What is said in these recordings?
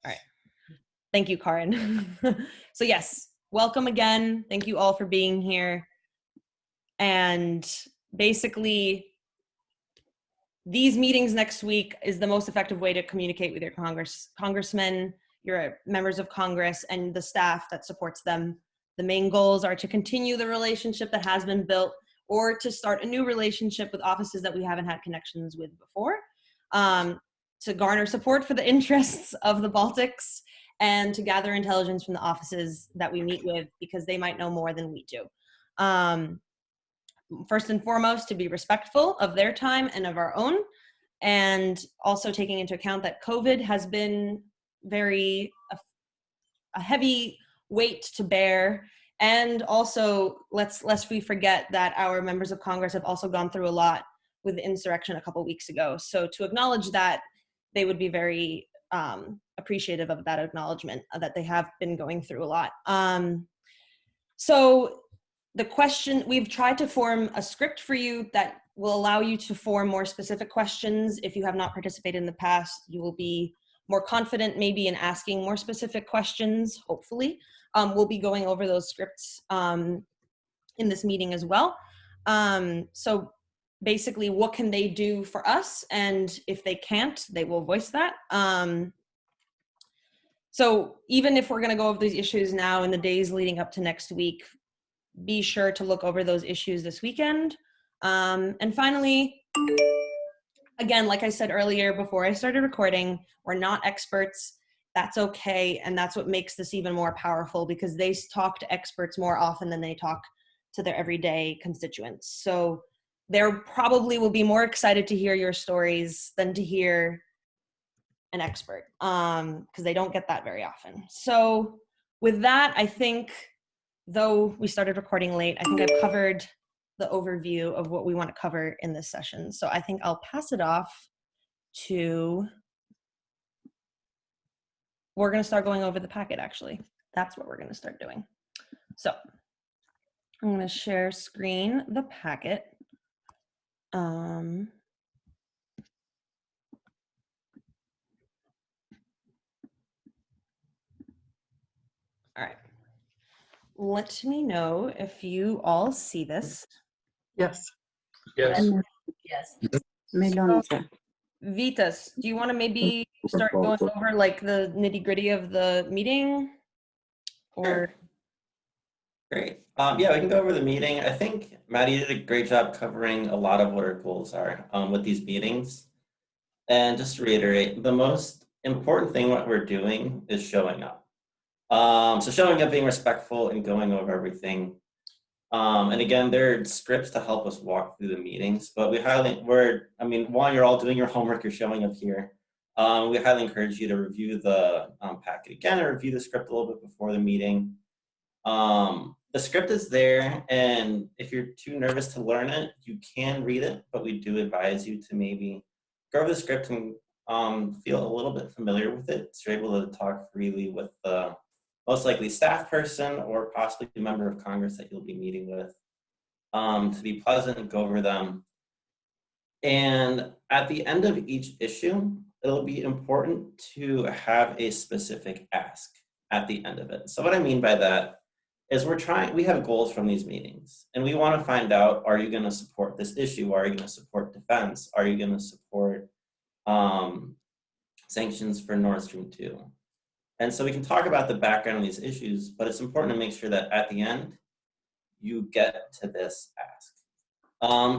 All right. Thank you, Karin. So yes, welcome again. Thank you all for being here. And basically, these meetings next week is the most effective way to communicate with your congressmen, your members of Congress, and the staff that supports them. The main goals are to continue the relationship that has been built or to start a new relationship with offices that we haven't had connections with before, to garner support for the interests of the Baltics, and to gather intelligence from the offices that we meet with because they might know more than we do. First and foremost, to be respectful of their time and of our own, and also taking into account that COVID has been a heavy weight to bear. And also, lest we forget that our members of Congress have also gone through a lot with the insurrection a couple weeks ago. So to acknowledge that, they would be very appreciative of that acknowledgement that they have been going through a lot. So the question, we've tried to form a script for you that will allow you to form more specific questions. If you have not participated in the past, you will be more confident maybe in asking more specific questions, hopefully. We'll be going over those scripts in this meeting as well. So basically, what can they do for us? And if they can't, they will voice that. So even if we're gonna go over these issues now in the days leading up to next week, be sure to look over those issues this weekend. And finally, again, like I said earlier before I started recording, we're not experts. That's okay. And that's what makes this even more powerful because they talk to experts more often than they talk to their everyday constituents. So they probably will be more excited to hear your stories than to hear an expert because they don't get that very often. So with that, I think, though we started recording late, I think I've covered the overview of what we want to cover in this session. So I think I'll pass it off to, we're going to start going over the packet, actually. That's what we're going to start doing. So I'm going to share screen the packet. All right. Let me know if you all see this. Yes. Yes. Yes. So, Vitas, do you want to maybe start going over like the nitty-gritty of the meeting? Or Great. Yeah, we can go over the meeting. I think Maddie did a great job covering a lot of what our goals are with these meetings. And just to reiterate, the most important thing what we're doing is showing up. So showing up, being respectful, and going over everything. And again, there are scripts to help us walk through the meetings, but while you're all doing your homework, you're showing up here. We highly encourage you to review the packet again or review the script a little bit before the meeting. The script is there, and if you're too nervous to learn it, you can read it, but we do advise you to maybe go over the script and feel a little bit familiar with it so you're able to talk freely with the most likely staff person or possibly a member of Congress that you'll be meeting with, to be pleasant and go over them. And at the end of each issue, it'll be important to have a specific ask at the end of it. So what I mean by that is we have goals from these meetings, and we want to find out, are you going to support this issue? Are you going to support defense? Are you going to support sanctions for Nord Stream 2? And so we can talk about the background of these issues, but it's important to make sure that at the end, you get to this ask.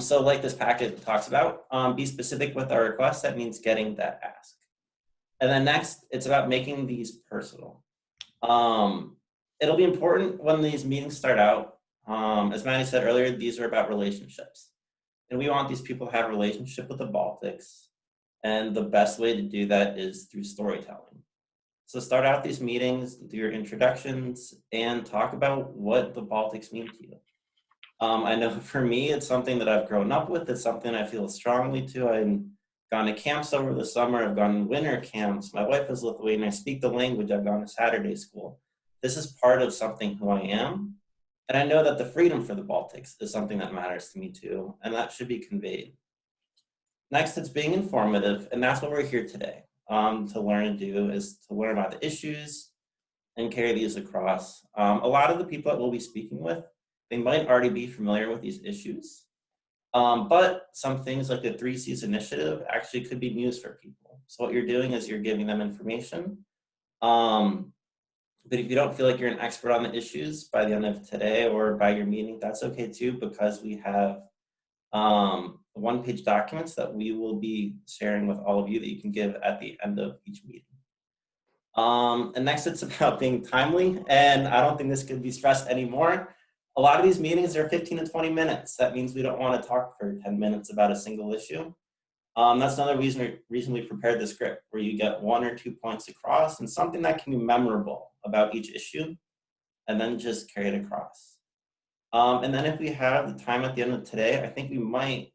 So like this packet talks about, be specific with our request. That means getting that ask. And then next, it's about making these personal. It'll be important when these meetings start out. As Manny said earlier, these are about relationships. And we want these people to have a relationship with the Baltics. And the best way to do that is through storytelling. So start out these meetings, do your introductions, and talk about what the Baltics mean to you. I know for me, it's something that I've grown up with. It's something I feel strongly to. I've gone to camps over the summer. I've gone to winter camps. My wife is Lithuanian. I speak the language. I've gone to Saturday school. This is part of something who I am. And I know that the freedom for the Baltics is something that matters to me too, and that should be conveyed. Next, it's being informative, and that's what we're here today. to learn and do is to learn about the issues and carry these across. A lot of the people that we'll be speaking with, they might already be familiar with these issues, but some things like the 3Cs initiative actually could be news for people. So what you're doing is you're giving them information. But if you don't feel like you're an expert on the issues by the end of today or by your meeting, that's okay too, because we have one-page documents that we will be sharing with all of you that you can give at the end of each meeting. And next, it's about being timely, and I don't think this could be stressed anymore. A lot of these meetings are 15 to 20 minutes. That means we don't want to talk for 10 minutes about a single issue. That's another reason we prepared the script, where you get 1 or 2 points across and something that can be memorable about each issue, and then just carry it across. And then if we have the time at the end of today, I think we might,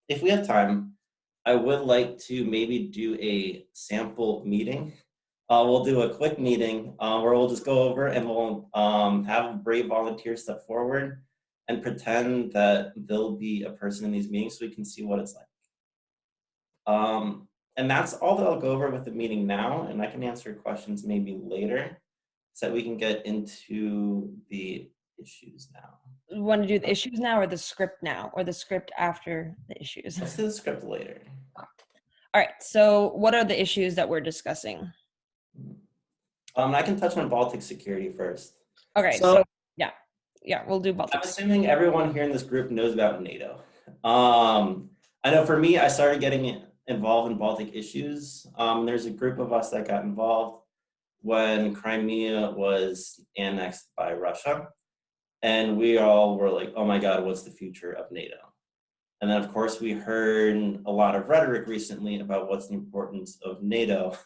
if we have time, I would like to maybe do a sample meeting. We'll do a quick meeting where we'll just go over and we'll have a brave volunteer step forward and pretend that they'll be a person in these meetings so we can see what it's like. And that's all that I'll go over with the meeting now, and I can answer questions maybe later so that we can get into the issues now. You want to do the issues now or the script now, or the script after the issues? Let's do the script later. All right, so what are the issues that we're discussing? I can touch on Baltic security first. Okay, so yeah, we'll do Baltic. I'm assuming everyone here in this group knows about NATO. I know for me, I started getting involved in Baltic issues. There's a group of us that got involved when Crimea was annexed by Russia. And we all were like, oh my God, what's the future of NATO? And then of course we heard a lot of rhetoric recently about what's the importance of NATO.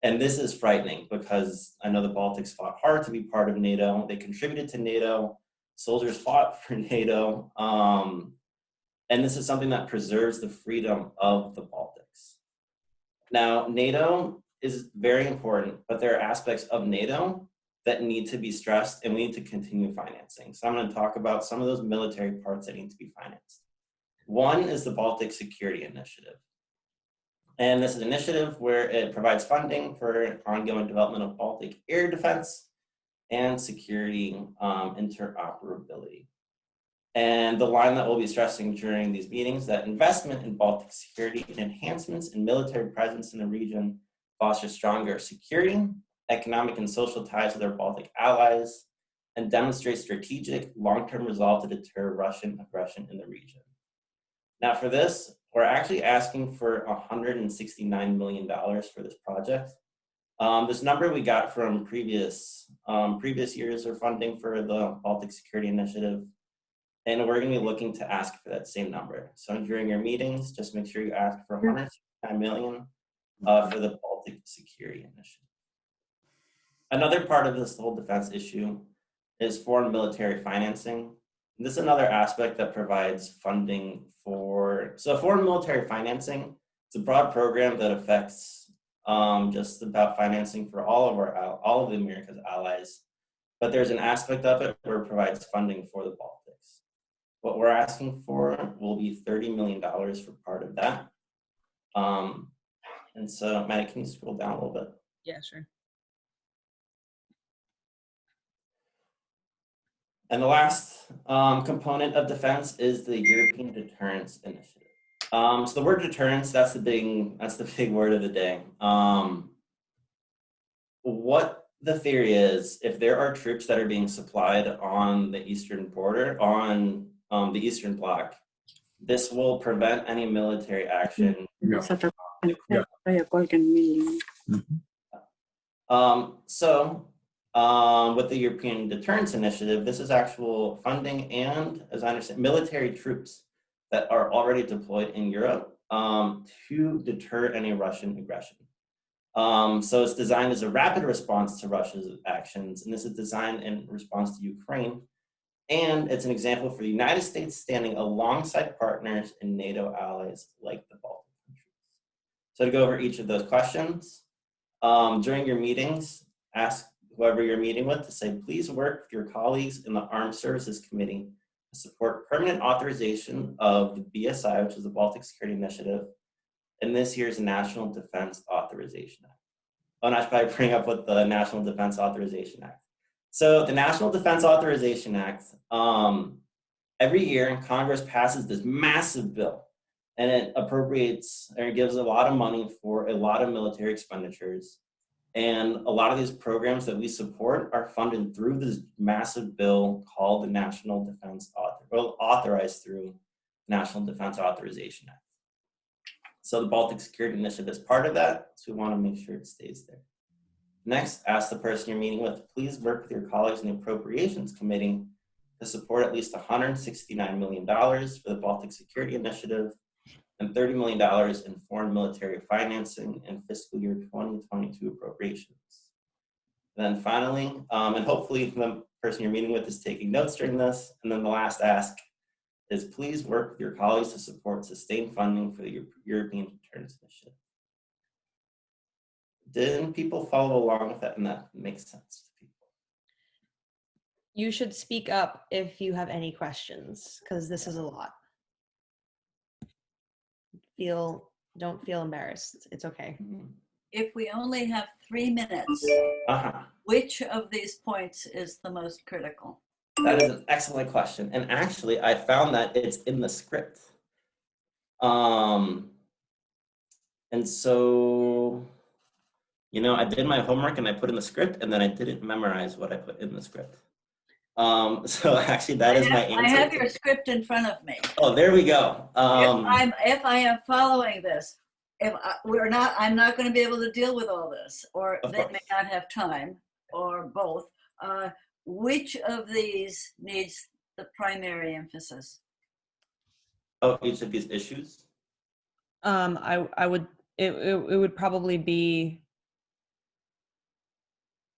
And this is frightening because I know the Baltics fought hard to be part of NATO. They contributed to NATO. Soldiers fought for NATO. And this is something that preserves the freedom of the Baltics. Now, NATO is very important, but there are aspects of NATO that need to be stressed and we need to continue financing. So I'm going to talk about some of those military parts that need to be financed. One is the Baltic Security Initiative. And this is an initiative where it provides funding for ongoing development of Baltic air defense and security interoperability. And the line that we'll be stressing during these meetings, that investment in Baltic security and enhancements in military presence in the region foster stronger security, economic and social ties with our Baltic allies, and demonstrate strategic long-term resolve to deter Russian aggression in the region. Now for this, we're actually asking for $169 million for this project. This number we got from previous years of funding for the Baltic Security Initiative, and we're going to be looking to ask for that same number. So during your meetings, just make sure you ask for $169 million for the Baltic Security Initiative. Another part of this whole defense issue is foreign military financing. And this is another aspect that provides funding for, so foreign military financing, it's a broad program that affects just about financing for all of the America's allies. But there's an aspect of it where it provides funding for the Baltics. What we're asking for will be $30 million for part of that. And so, Maddie, can you scroll down a little bit? Yeah, sure. And the last component of defense is the European Deterrence Initiative. So the word deterrence, that's the big word of the day. What the theory is, if there are troops that are being supplied on the eastern border, on the Eastern Bloc, this will prevent any military action. Yeah. With the European Deterrence Initiative, this is actual funding and, as I understand, military troops that are already deployed in Europe to deter any Russian aggression. So it's designed as a rapid response to Russia's actions, and this is designed in response to Ukraine. And it's an example for the United States standing alongside partners and NATO allies like the Baltic countries. So to go over each of those questions, during your meetings, ask whoever you're meeting with to say, please work with your colleagues in the Armed Services Committee to support permanent authorization of the BSI, which is the Baltic Security Initiative, in this year's National Defense Authorization Act. Oh, and I should probably bring up what the National Defense Authorization Act. So the National Defense Authorization Act, every year Congress passes this massive bill, and it appropriates, or it gives a lot of money for a lot of military expenditures. And a lot of these programs that we support are funded through this massive bill called the National Defense authorized through National Defense Authorization Act. So the Baltic Security Initiative is part of that, so we want to make sure it stays there. Next, ask the person you're meeting with, please work with your colleagues in the Appropriations Committee to support at least $169 million for the Baltic Security Initiative and $30 million in foreign military financing in fiscal year 2022 appropriations. And then finally, and hopefully the person you're meeting with is taking notes during this, and then the last ask is please work with your colleagues to support sustained funding for the European Deterrence Initiative. Didn't people follow along with that, and that makes sense to people? You should speak up if you have any questions, because this is a lot. Don't feel embarrassed. It's okay. If we only have 3 minutes, which of these points is the most critical? That is an excellent question. And actually, I found that it's in the script. And so, you know, I did my homework and I put in the script, and then I didn't memorize what I put in the script. So actually, that is my answer. I have your script in front of me. Oh, there we go. If I am following this, I'm not going to be able to deal with all this, or they may not have time, or both. Which of these needs the primary emphasis? Oh, each of these issues? It would probably be,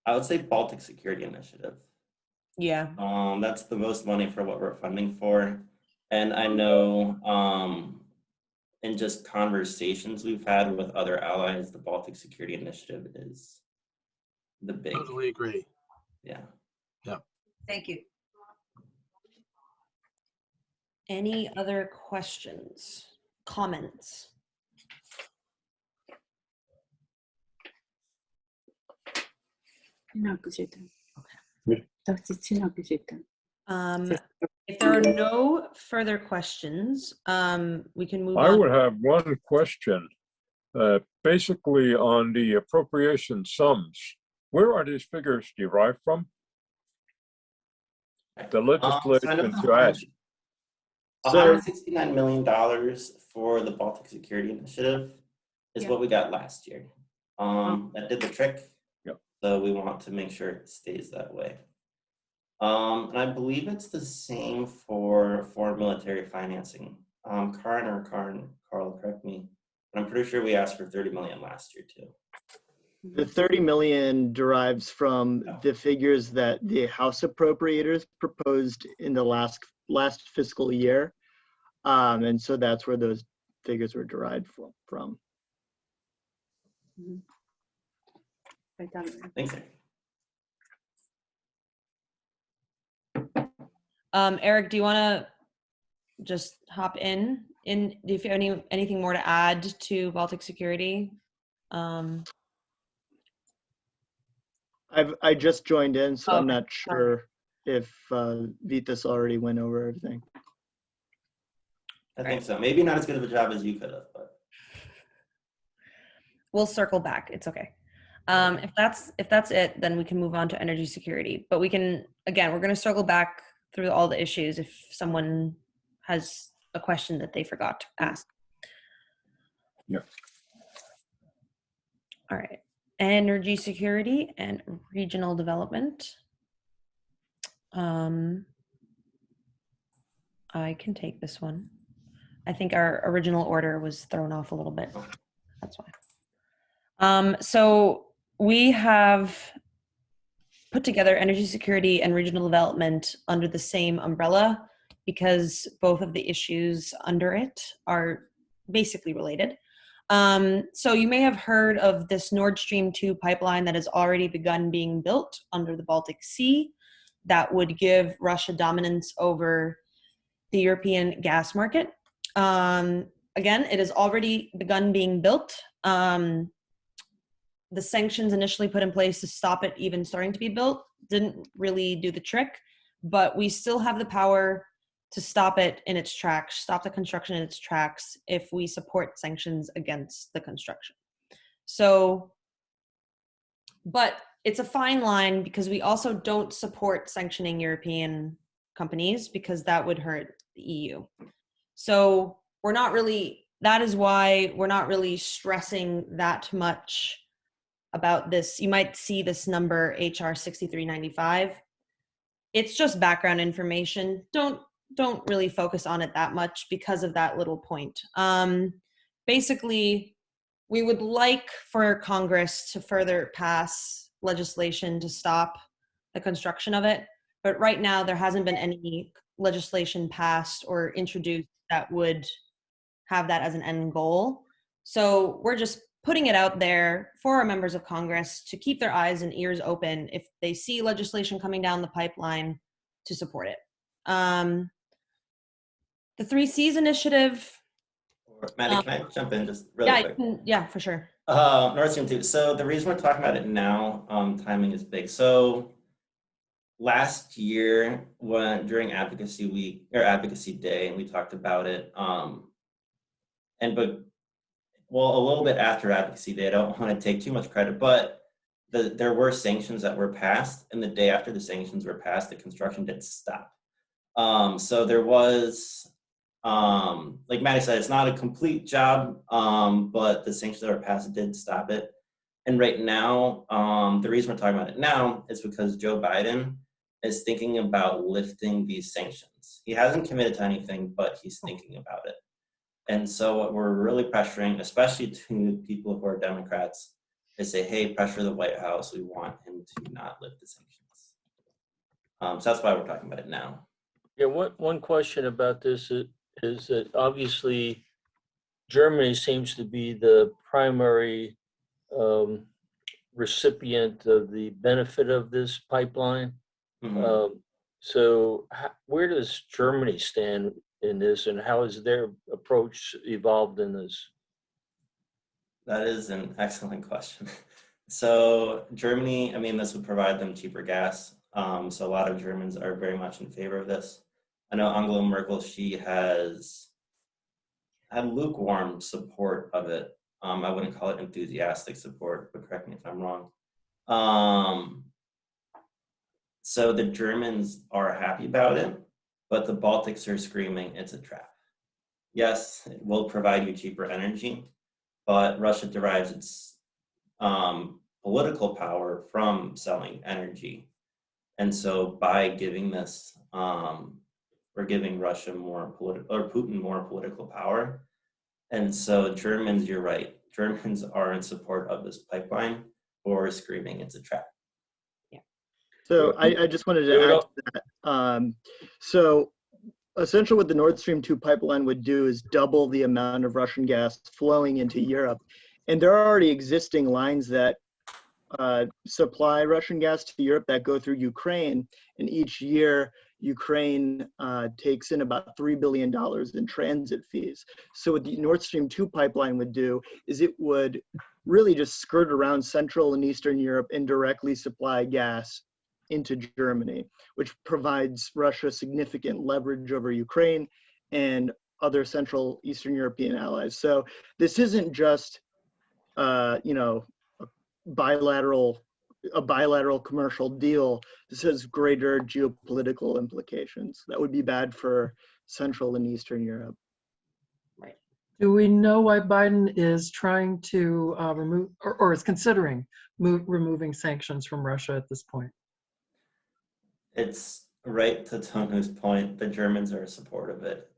I would say Baltic Security Initiative. Yeah. That's the most money for what we're funding for. And I know in just conversations we've had with other allies, the Baltic Security Initiative is the big. Totally agree. Yeah. Yeah. Thank you. Any other questions, comments? If there are no further questions, we can move on. I would have one question. Basically on the appropriation sums, where are these figures derived from? The legislation to add. $169 million for the Baltic Security Initiative is what we got last year. That did the trick. Yep. So we want to make sure it stays that way. And I believe it's the same for foreign military financing. Carl, correct me, but I'm pretty sure we asked for 30 million last year too. The 30 million derives from the figures that the House appropriators proposed in the last fiscal year. And so that's where those figures were derived from. Thanks. Eric, do you want to just hop in? Do you have anything more to add to Baltic Security? I just joined in, so I'm Okay. not sure if Vitas already went over everything. I think so. Maybe not as good of a job as you could have, but We'll circle back. It's okay. If that's it, then we can move on to energy security. But we can, again, we're going to circle back through all the issues if someone has a question that they forgot to ask. Yeah. All right. Energy security and regional development. I can take this one. I think our original order was thrown off a little bit. That's why. So we have put together energy security and regional development under the same umbrella because both of the issues under it are basically related. So you may have heard of this Nord Stream 2 pipeline that has already begun being built under the Baltic Sea that would give Russia dominance over the European gas market. again, it has already begun being built. The sanctions initially put in place to stop it even starting to be built didn't really do the trick, but we still have the power to stop it in its tracks, stop the construction in its tracks if we support sanctions against the construction. So, but it's a fine line because we also don't support sanctioning European companies because that would hurt the EU. So that is why we're not really stressing that much about this. You might see this number, HR 6395. It's just background information. Don't really focus on it that much because of that little point. Basically, we would like for Congress to further pass legislation to stop the construction of it. But right now, there hasn't been any legislation passed or introduced that would have that as an end goal. So we're just putting it out there for our members of Congress to keep their eyes and ears open if they see legislation coming down the pipeline to support it. The 3Cs initiative. Maddie, can I jump in just really quick? Yeah, for sure. Nord Stream 2. So the reason we're talking about it now, timing is big. So last year, during Advocacy Week or Advocacy Day, we talked about it. A little bit after Advocacy Day, I don't want to take too much credit, but there were sanctions that were passed, and the day after the sanctions were passed, the construction did stop. So there was, like Maddie said, it's not a complete job, but the sanctions that were passed did stop it. And right now, the reason we're talking about it now is because Joe Biden is thinking about lifting these sanctions. He hasn't committed to anything, but he's thinking about it. And so what we're really pressuring, especially to people who are Democrats, is say, hey, pressure the White House. We want him to not lift the sanctions. So that's why we're talking about it now. Yeah, one question about this is that obviously Germany seems to be the primary recipient of the benefit of this pipeline. Mm-hmm. So where does Germany stand in this, and how has their approach evolved in this? That is an excellent question. So Germany, I mean, this would provide them cheaper gas. So a lot of Germans are very much in favor of this. I know Angela Merkel, she has had lukewarm support of it. I wouldn't call it enthusiastic support, but correct me if I'm wrong. So the Germans are happy about it, but the Baltics are screaming it's a trap. Yes, it will provide you cheaper energy, but Russia derives its political power from selling energy. And so by giving this, we're giving Russia more Putin more political power. And so Germans, you're right, Germans are in support of this pipeline or screaming it's a trap. Yeah. So I just wanted to add to that. So essentially what the Nord Stream 2 pipeline would do is double the amount of Russian gas flowing into Europe. And there are already existing lines that supply Russian gas to Europe that go through Ukraine. And each year, Ukraine takes in about $3 billion in transit fees. So what the Nord Stream 2 pipeline would do is it would really just skirt around Central and Eastern Europe and directly supply gas into Germany, which provides Russia significant leverage over Ukraine and other Central Eastern European allies. So this isn't just, a bilateral commercial deal. This has greater geopolitical implications that would be bad for Central and Eastern Europe. Right. Do we know why Biden is trying to remove or is considering removing sanctions from Russia at this point? It's right to Tonu's point, the Germans are supportive of it.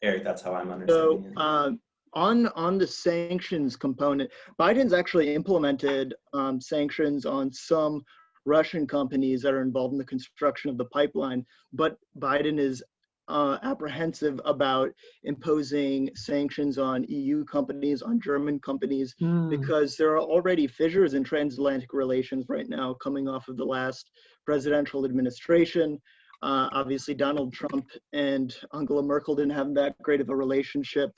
Eric, that's how I'm understanding it. On the sanctions component, Biden's actually implemented sanctions on some Russian companies that are involved in the construction of the pipeline, but Biden is apprehensive about imposing sanctions on EU companies, on German companies, because there are already fissures in transatlantic relations right now coming off of the last presidential administration. Obviously, Donald Trump and Angela Merkel didn't have that great of a relationship.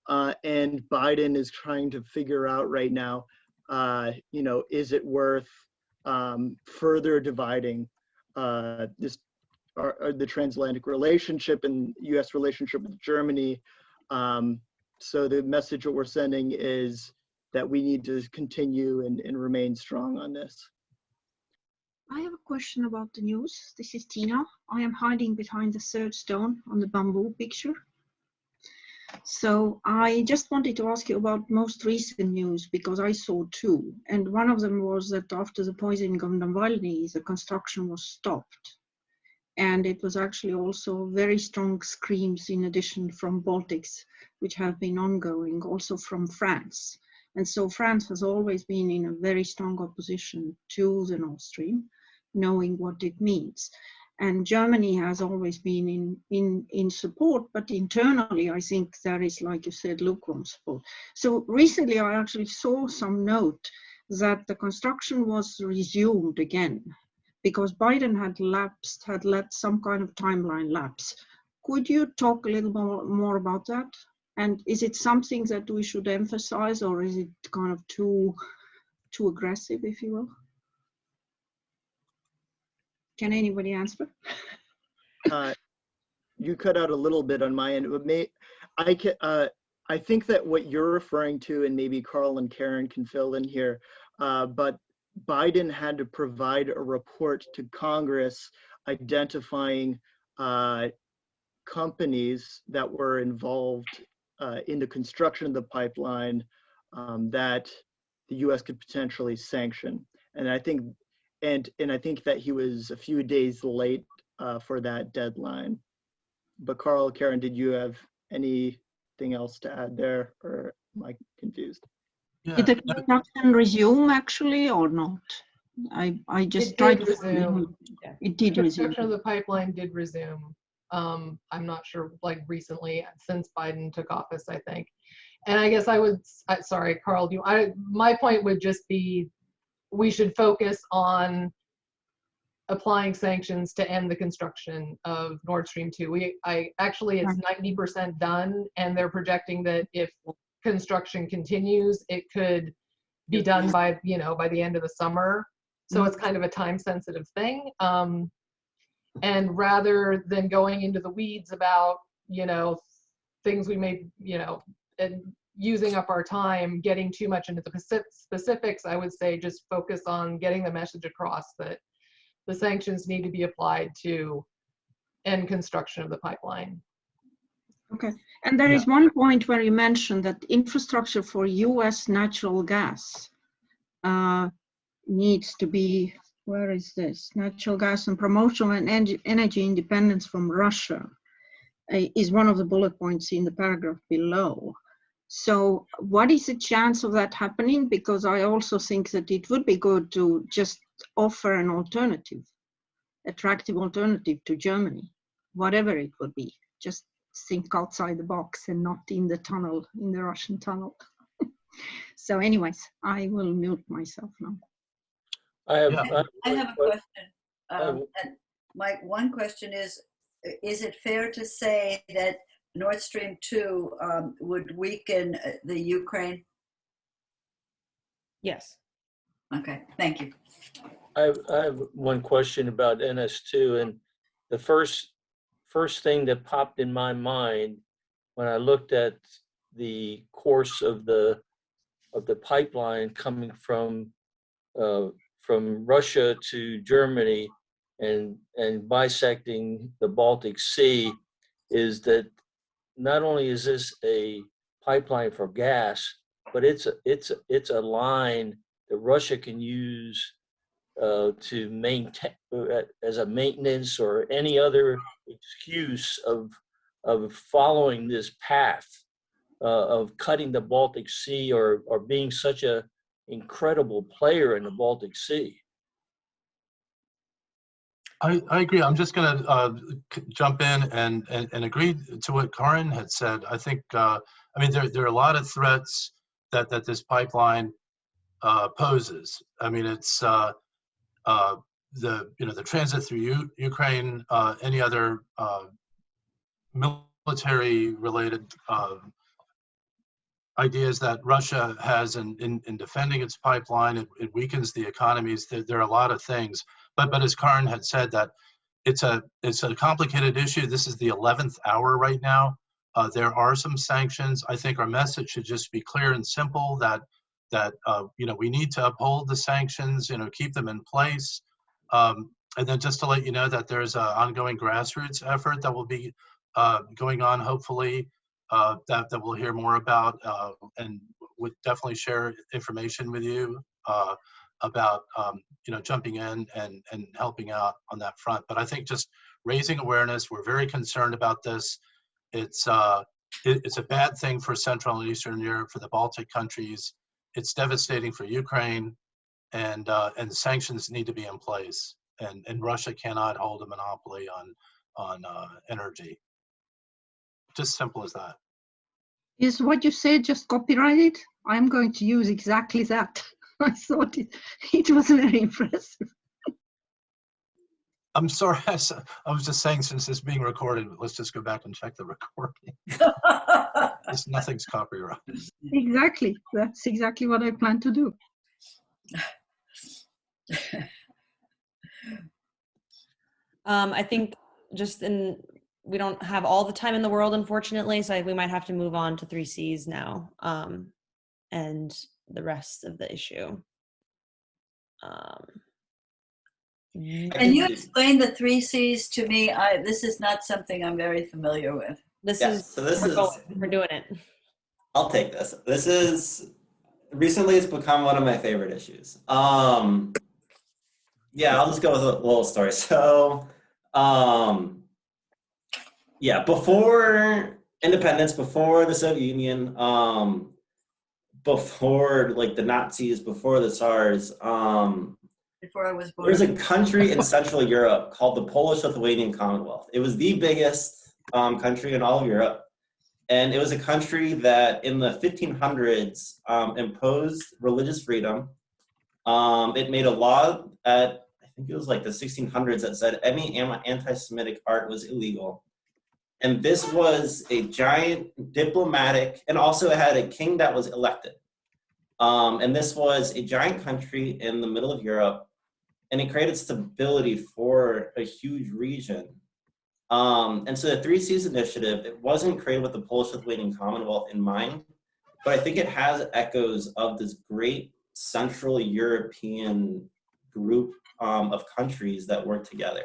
And Biden is trying to figure out right now, is it worth further dividing the transatlantic relationship and U.S. relationship with Germany? So the message that we're sending is that we need to continue and remain strong on this. I have a question about the news. This is Tina. I am hiding behind the third stone on the bamboo picture. So I just wanted to ask you about most recent news, because I saw two. And one of them was that after the poisoning of Navalny, the construction was stopped. And it was actually also very strong screams in addition from Baltics, which have been ongoing, also from France. And so France has always been in a very strong opposition to the Nord Stream, knowing what it means. And Germany has always been in support, but internally, I think there is, like you said, lukewarm support. So recently, I actually saw some note that the construction was resumed again, because Biden had let some kind of timeline lapse. Could you talk a little more about that? And is it something that we should emphasize, or is it kind of too aggressive, if you will? Can anybody answer? You cut out a little bit on my end. I think that what you're referring to, and maybe Carl and Karen can fill in here, but Biden had to provide a report to Congress identifying companies that were involved in the construction of the pipeline that the U.S. could potentially sanction. And I think that he was a few days late for that deadline. But Carl, Karen, did you have anything else to add there, or am I confused? Yeah. Did the construction resume actually, or not? I just tried to resume. It did resume. Construction of the pipeline did resume. I'm not sure, like recently, since Biden took office, I think. And I guess sorry, Carl, my point would just be, we should focus on applying sanctions to end the construction of Nord Stream 2. It's 90% done, and they're projecting that if construction continues, it could be done by the end of the summer. So it's kind of a time-sensitive thing. And rather than going into the weeds about, things we may, and using up our time, getting too much into the specifics, I would say just focus on getting the message across that the sanctions need to be applied to end construction of the pipeline. Okay, and there is one point where you mentioned that infrastructure for US natural gas needs to be, where is this? Natural gas and promotion and energy independence from Russia is one of the bullet points in the paragraph below. So what is the chance of that happening? Because I also think that it would be good to just offer an alternative, attractive alternative to Germany, whatever it would be. Just think outside the box and not in the tunnel, in the Russian tunnel. So anyways, I will mute myself now. I have a question. And my one question is it fair to say that Nord Stream 2 would weaken the Ukraine? Yes. Okay, thank you. I have one question about NS2, and the first thing that popped in my mind when I looked at the course of the pipeline coming from Russia to Germany and bisecting the Baltic Sea is that not only is this a pipeline for gas, but it's a line that Russia can use to maintain as a maintenance or any other excuse of following this path of cutting the Baltic Sea or being such a incredible player in the Baltic Sea. I agree. I'm just going to jump in and agree to what Karin had said. I think, there are a lot of threats that this pipeline poses. I mean, it's the transit through Ukraine, any other military related ideas that Russia has in defending its pipeline. It weakens the economies. There are a lot of things. But as Karin had said, that it's a complicated issue. This is the 11th hour right now. There are some sanctions. I think our message should just be clear and simple that we need to uphold the sanctions, keep them in place. And then just to let you know that there's an ongoing grassroots effort that will be going on, hopefully, that we'll hear more about, and would definitely share information with you about jumping in and helping out on that front. But I think just raising awareness, we're very concerned about this. It's a bad thing for Central and Eastern Europe, for the Baltic countries. It's devastating for Ukraine, and sanctions need to be in place. And Russia cannot hold a monopoly on energy. Just simple as that. Is what you said just copyrighted? I'm going to use exactly that. I thought it was very impressive. I'm sorry, I was just saying, since it's being recorded, let's just go back and check the recording. Nothing's copyrighted. Exactly. That's exactly what I plan to do. I think we don't have all the time in the world, unfortunately, so we might have to move on to 3Cs now, and the rest of the issue. Can you explain the 3Cs to me? This is not something I'm very familiar with. We're doing it. I'll take this. Recently it's become one of my favorite issues. Yeah, I'll just go with a little story. So, before independence, before the Soviet Union, before like the Nazis, before the Tsars, before I was born, there's a country in Central Europe called the Polish-Lithuanian Commonwealth. It was the biggest country in all of Europe. And it was a country that in the 1500s imposed religious freedom. It made a law at, I think it was like the 1600s, that said any anti-Semitic art was illegal. And this was a giant diplomatic, and also it had a king that was elected. And this was a giant country in the middle of Europe, and it created stability for a huge region. And so the 3Cs initiative, it wasn't created with the Polish-Lithuanian Commonwealth in mind, but I think it has echoes of this great Central European group of countries that work together.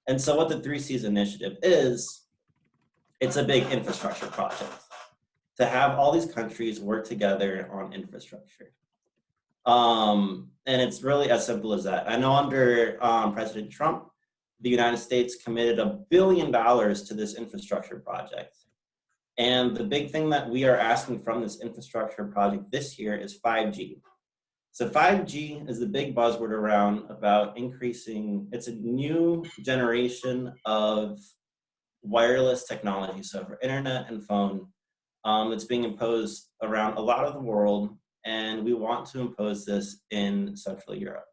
And so what the 3Cs initiative is, it's a big infrastructure project to have all these countries work together on infrastructure. And it's really as simple as that. I know under President Trump, the United States committed $1 billion to this infrastructure project. And the big thing that we are asking from this infrastructure project this year is 5G. So 5G is the big buzzword around about increasing, it's a new generation of wireless technology. So for internet and phone, it's being imposed around a lot of the world, and we want to impose this in Central Europe.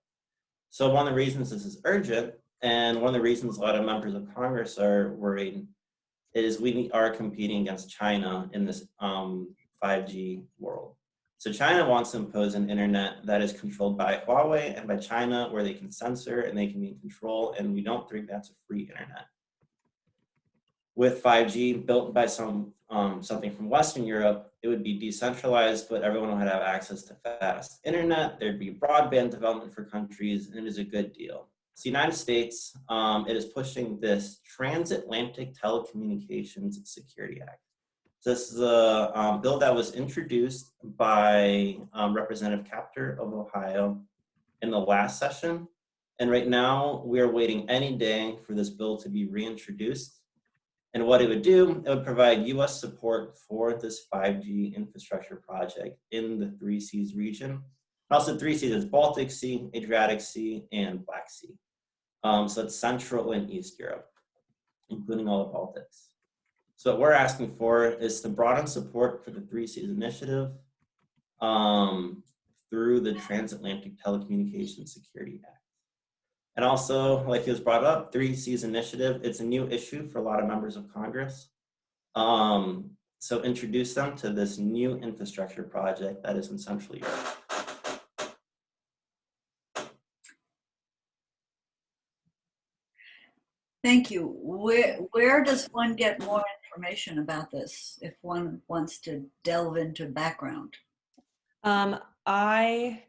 So one of the reasons this is urgent, and one of the reasons a lot of members of Congress are worried, is we are competing against China in this 5G world. So China wants to impose an internet that is controlled by Huawei and by China, where they can censor and they can be in control, and we don't think that's a free internet. With 5G built by something from Western Europe, it would be decentralized, but everyone would have access to fast internet. There'd be broadband development for countries, and it is a good deal. So the United States, it is pushing this Transatlantic Telecommunications Security Act. So this is a bill that was introduced by Representative Capter of Ohio in the last session. And right now, we are waiting any day for this bill to be reintroduced. And what it would do, it would provide US support for this 5G infrastructure project in the 3Cs region. Also 3Cs is Baltic Sea, Adriatic Sea, and Black Sea. So it's Central and East Europe, including all the Baltics. So what we're asking for is to broaden support for the 3Cs initiative through the Transatlantic Telecommunications Security Act. And also, like it was brought up, 3Cs initiative, it's a new issue for a lot of members of Congress. So introduce them to this new infrastructure project that is in Central Europe. Thank you. Where does one get more information about this if one wants to delve into background? Maria,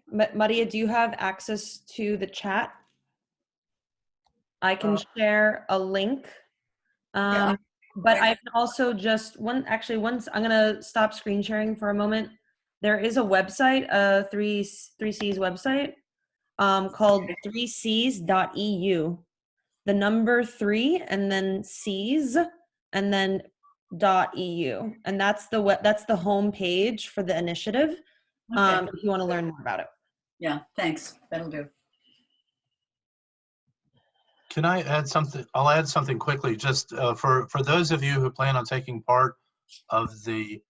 do you have access to the chat? I can share a link. But I can also just once I'm gonna stop screen sharing for a moment. There is a website, a 3Cs website, called 3cs.eu. The number 3 and then Cs and then .eu, and that's the home page for the initiative. Okay. If you want to learn more about it. Yeah, thanks. That'll do. Can I add something? I'll add something quickly, just for those of you who plan on taking part of the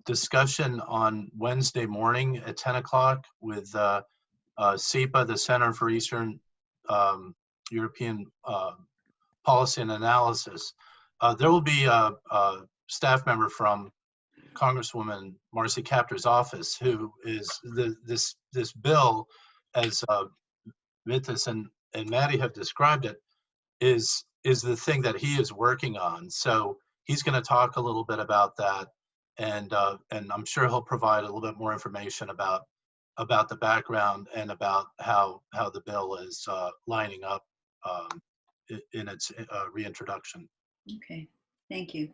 discussion on Wednesday morning at 10 o'clock with CEPA, the Center for Eastern European Policy and Analysis. There will be a staff member from Congresswoman Marcy Kaptur's office, who is this bill, as Vitas and Maddie have described it, is the thing that he is working on. So he's going to talk a little bit about that, and I'm sure he'll provide a little bit more information about the background and about how the bill is lining up in its reintroduction. Okay, thank you.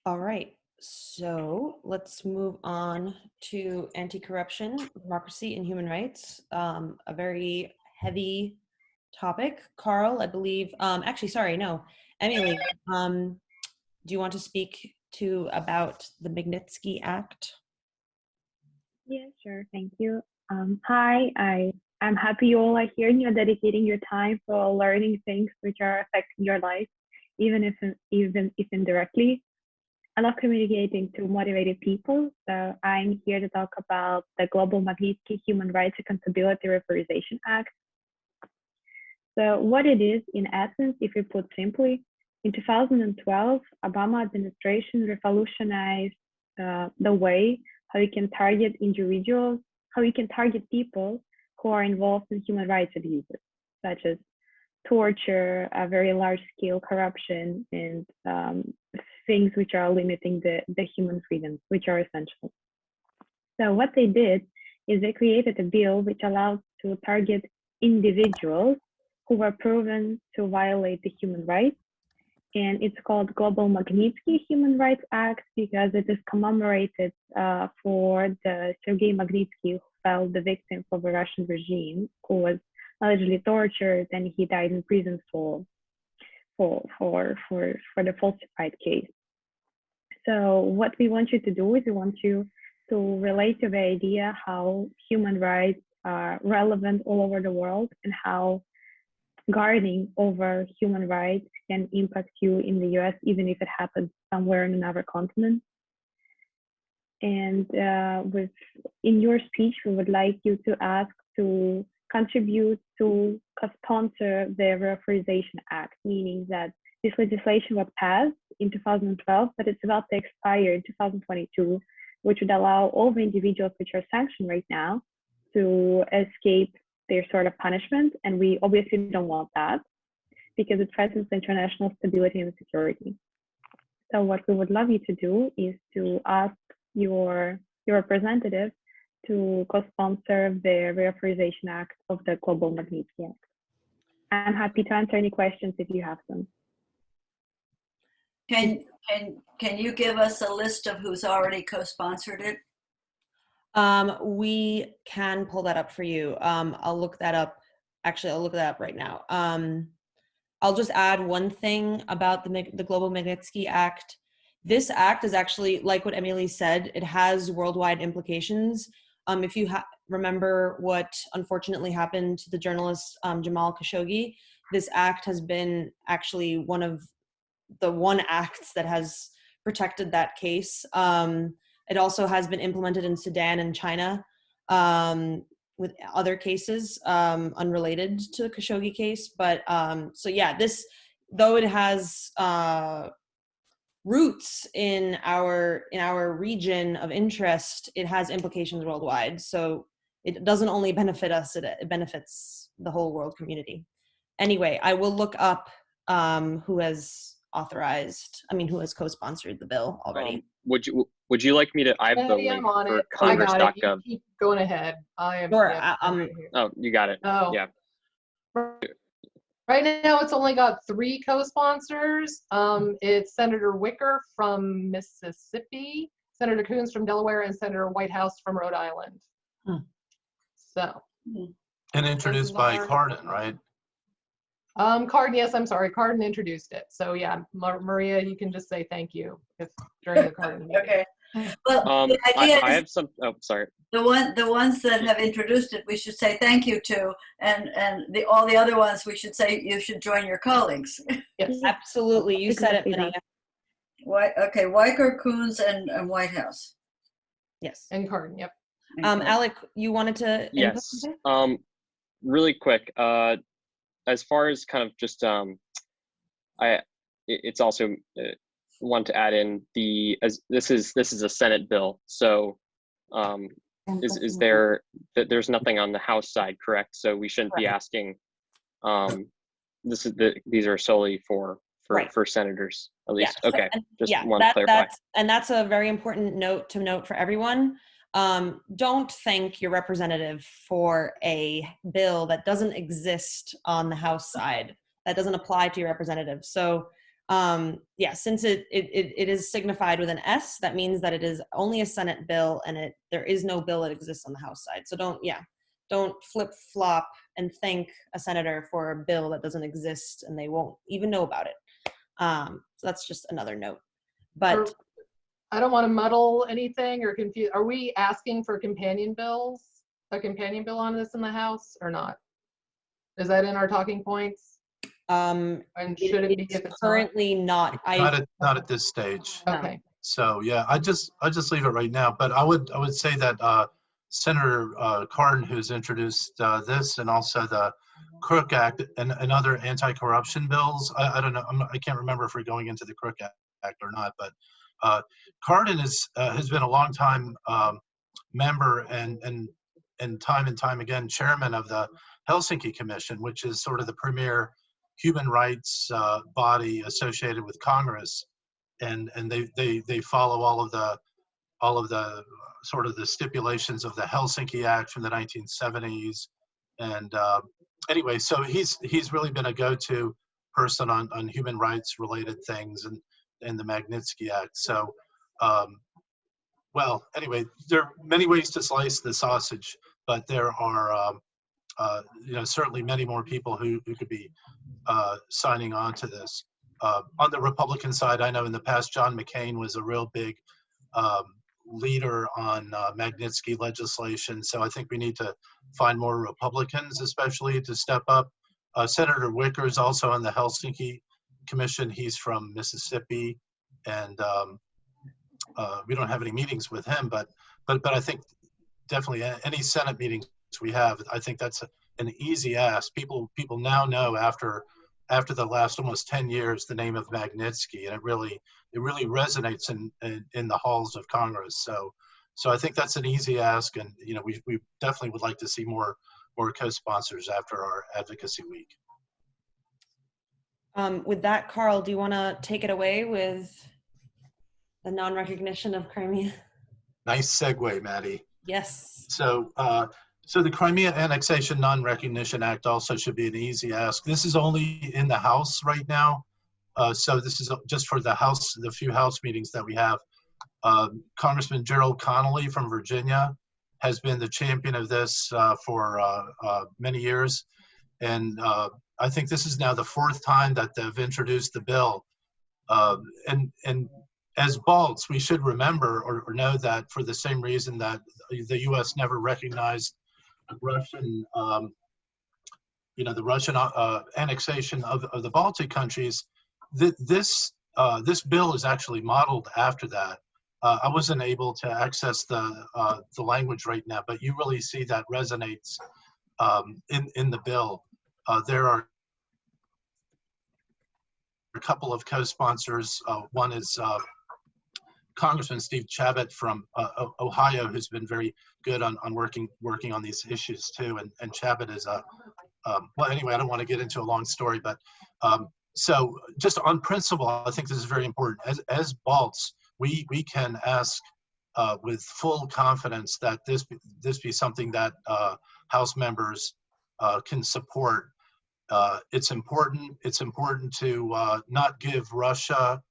All right, so let's move on to anti-corruption, democracy, and human rights. A very heavy topic. Carl, I believe, actually, sorry, no, Emily, do you want to speak about the Magnitsky Act? Yeah, sure, thank you. Hi, I'm happy you all are here and you're dedicating your time for learning things which are affecting your life, even if indirectly. I love communicating to motivated people, so I'm here to talk about the Global Magnitsky Human Rights Accountability Reauthorization Act. So what it is, in essence, if we put simply, in 2012, Obama administration revolutionized the way how you can target individuals, how you can target people who are involved in human rights abuses, such as torture, very large-scale corruption, and things which are limiting the human freedoms, which are essential. So what they did is they created a bill which allows to target individuals who were proven to violate the human rights. And it's called Global Magnitsky Human Rights Act because it is commemorated for the Sergei Magnitsky, who fell the victim of the Russian regime, who was allegedly tortured, and he died in prison for the falsified case. So what we want you to do is we want you to relate to the idea how human rights are relevant all over the world and how guarding over human rights can impact you in the US, even if it happens somewhere in another continent. And in your speech, we would like you to ask to contribute to co-sponsor the Reauthorization Act, meaning that this legislation was passed in 2012, but it's about to expire in 2022, which would allow all the individuals which are sanctioned right now to escape their sort of punishment. And we obviously don't want that because it threatens international stability and security. So what we would love you to do is to ask your representative to co-sponsor the Reauthorization Act of the Global Magnitsky Act. I'm happy to answer any questions if you have some. Can you give us a list of who's already co-sponsored it? We can pull that up for you. I'll look that up. Actually, I'll look that up right now. I'll just add one thing about the Global Magnitsky Act. This act is actually, like what Emily said, it has worldwide implications. If you remember what unfortunately happened to the journalist Jamal Khashoggi, this act has been actually one of the acts that has protected that case. It also has been implemented in Sudan and China with other cases unrelated to the Khashoggi case. But so yeah, this, though it has roots in our region of interest, it has implications worldwide. So it doesn't only benefit us, it benefits the whole world community. Anyway, I will look up who has co-sponsored the bill already. Would you like me to? I have the Maddie, link I'm on for it. I got it. You congress.gov. keep going ahead. I am. Sure, Yep, I'm right here. Oh, you got it. Oh. Yeah. Right now, it's only got 3 co-sponsors. It's Senator Wicker from Mississippi, Senator Coons from Delaware, and Senator Whitehouse from Rhode Island. So. And introduced by Cardin, right? Cardin, yes, I'm sorry. Cardin introduced it. So yeah, Maria, you can just say thank you during the Cardin meeting. Okay. Well, the idea I is have some. Oh, sorry. the ones that have introduced it, we should say thank you to, and all the other ones, we should say you should join your colleagues. Yes, absolutely. You said it, Exactly Maria. Okay, Weicker, Coons, and Whitehouse. Yes. And Cardin, yep. Alec, you wanted to? Yes. Really quick. As far as kind of just it's also want to add in this is a Senate bill, so is there that there's nothing on the House side, correct? So we shouldn't be asking. These are solely for senators, at least. Yeah. Okay, just want to clarify. That's a very important note for everyone. Don't thank your representative for a bill that doesn't exist on the House side, that doesn't apply to your representative. So yeah, since it is signified with an S, that means that it is only a Senate bill, and there is no bill that exists on the House side. So don't flip flop and thank a senator for a bill that doesn't exist and they won't even know about it. So that's just another note. But I don't want to muddle anything or confuse. Are we asking for companion bills? A companion bill on this in the House or not? Is that in our talking points? And should it be if it's currently not? Not at this stage. Okay. So yeah, I just leave it right now. But I would say that Senator Cardin, who's introduced this, and also the Crook Act and other anti-corruption bills. I don't know. I can't remember if we're going into the Crook Act or not, but Cardin has been a long time member and time again chairman of the Helsinki Commission, which is sort of the premier human rights body associated with Congress, and they follow all of the sort of the stipulations of the Helsinki Act from the 1970s. And anyway, so he's really been a go-to person on human rights related things and the Magnitsky Act. So, well, anyway, there are many ways to slice the sausage, but there are, certainly many more people who could be signing on to this. On the Republican side, I know in the past, John McCain was a real big leader on Magnitsky legislation. So I think we need to find more Republicans, especially, to step up. Senator Wicker is also on the Helsinki Commission. He's from Mississippi, and we don't have any meetings with him, but I think definitely any Senate meetings we have, I think that's an easy ask. People now know after the last almost 10 years the name of Magnitsky, and it really resonates in the halls of Congress. So I think that's an easy ask, and we definitely would like to see more co-sponsors after our advocacy week. With that, Carl, do you want to take it away with the non-recognition of Crimea? Nice segue, Maddie. Yes. So the Crimea Annexation Non-Recognition Act also should be an easy ask. This is only in the House right now. So this is just for the House, the few House meetings that we have. Congressman Gerald Connolly from Virginia has been the champion of this for many years. And I think this is now the 4th time that they've introduced the bill. And as Balts, we should remember or know that for the same reason that the U.S. never recognized Russian, the Russian annexation of the Baltic countries, this bill is actually modeled after that. I wasn't able to access the language right now, but you really see that resonates in the bill. There are a couple of co-sponsors. One is Congressman Steve Chabot from Ohio, who's been very good on working on these issues too. And Chabot is a well, anyway, I don't want to get into a long story, but so just on principle, I think this is very important. As Balts, we can ask with full confidence that this be something that House members can support. It's important to not give Russia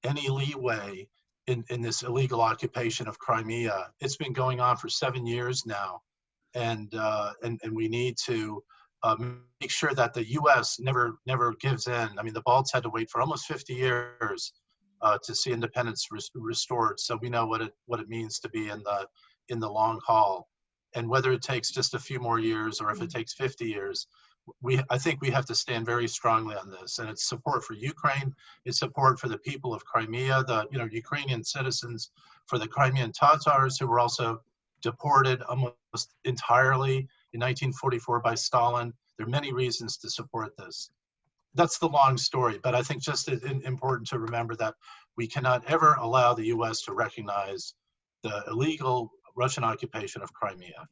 any leeway in this illegal occupation of Crimea. It's been going on for 7 years now, and we need to make sure that the U.S. never gives in. I mean, the Balts had to wait for almost 50 years to see independence restored. So we know what it means to be in the long haul, and whether it takes just a few more years or if it takes 50 years. I think we have to stand very strongly on this, and it's support for Ukraine, it's support for the people of Crimea, the Ukrainian citizens, for the Crimean Tatars who were also deported almost entirely in 1944 by Stalin. There are many reasons to support this. That's the long story, but I think just important to remember that we cannot ever allow the U.S. to recognize the illegal Russian occupation of Crimea.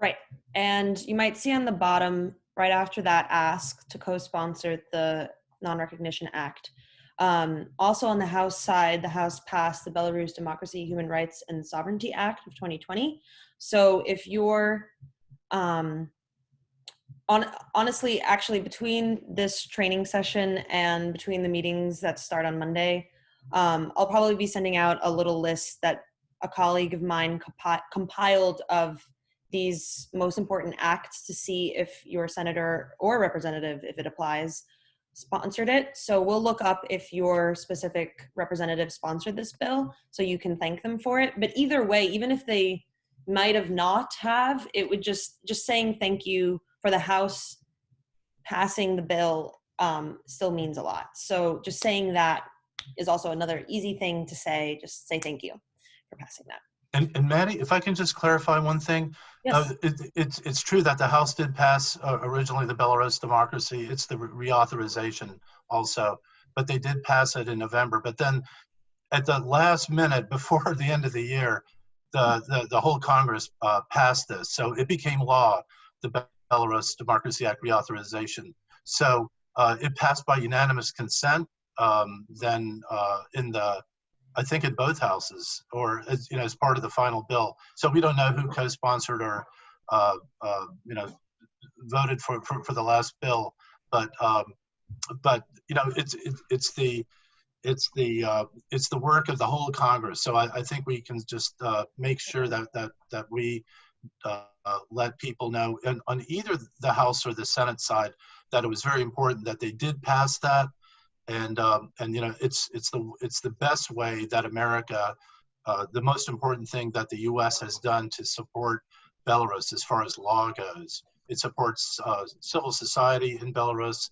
Right. And you might see on the bottom, right after that ask to co-sponsor the Non-Recognition Act. Also on the House side, the House passed the Belarus Democracy, Human Rights, and Sovereignty Act of 2020. So if you're, honestly, actually between this training session and between the meetings that start on Monday, I'll probably be sending out a little list that a colleague of mine compiled of these most important acts to see if your senator or representative, if it applies, sponsored it. So we'll look up if your specific representative sponsored this bill so you can thank them for it. But either way, even if they might have not have, it would just saying thank you for the House passing the bill still means a lot. So just saying that is also another easy thing to say. Just say thank you for passing that. And Maddie, if I can just clarify one thing. Yes. It's true that the House did pass originally the Belarus Democracy. It's the reauthorization also, but they did pass it in November. But then at the last minute before the end of the year, the whole Congress passed this. So it became law, the Belarus Democracy Act reauthorization. So it passed by unanimous consent then I think in both houses, or as part of the final bill. So we don't know who co-sponsored or voted for the last bill, but it's the work of the whole Congress. So I think we can just make sure that we let people know, and on either the House or the Senate side, that it was very important that they did pass that. And it's the best way that America, the most important thing that the U.S. has done to support Belarus as far as law goes. It supports civil society in Belarus,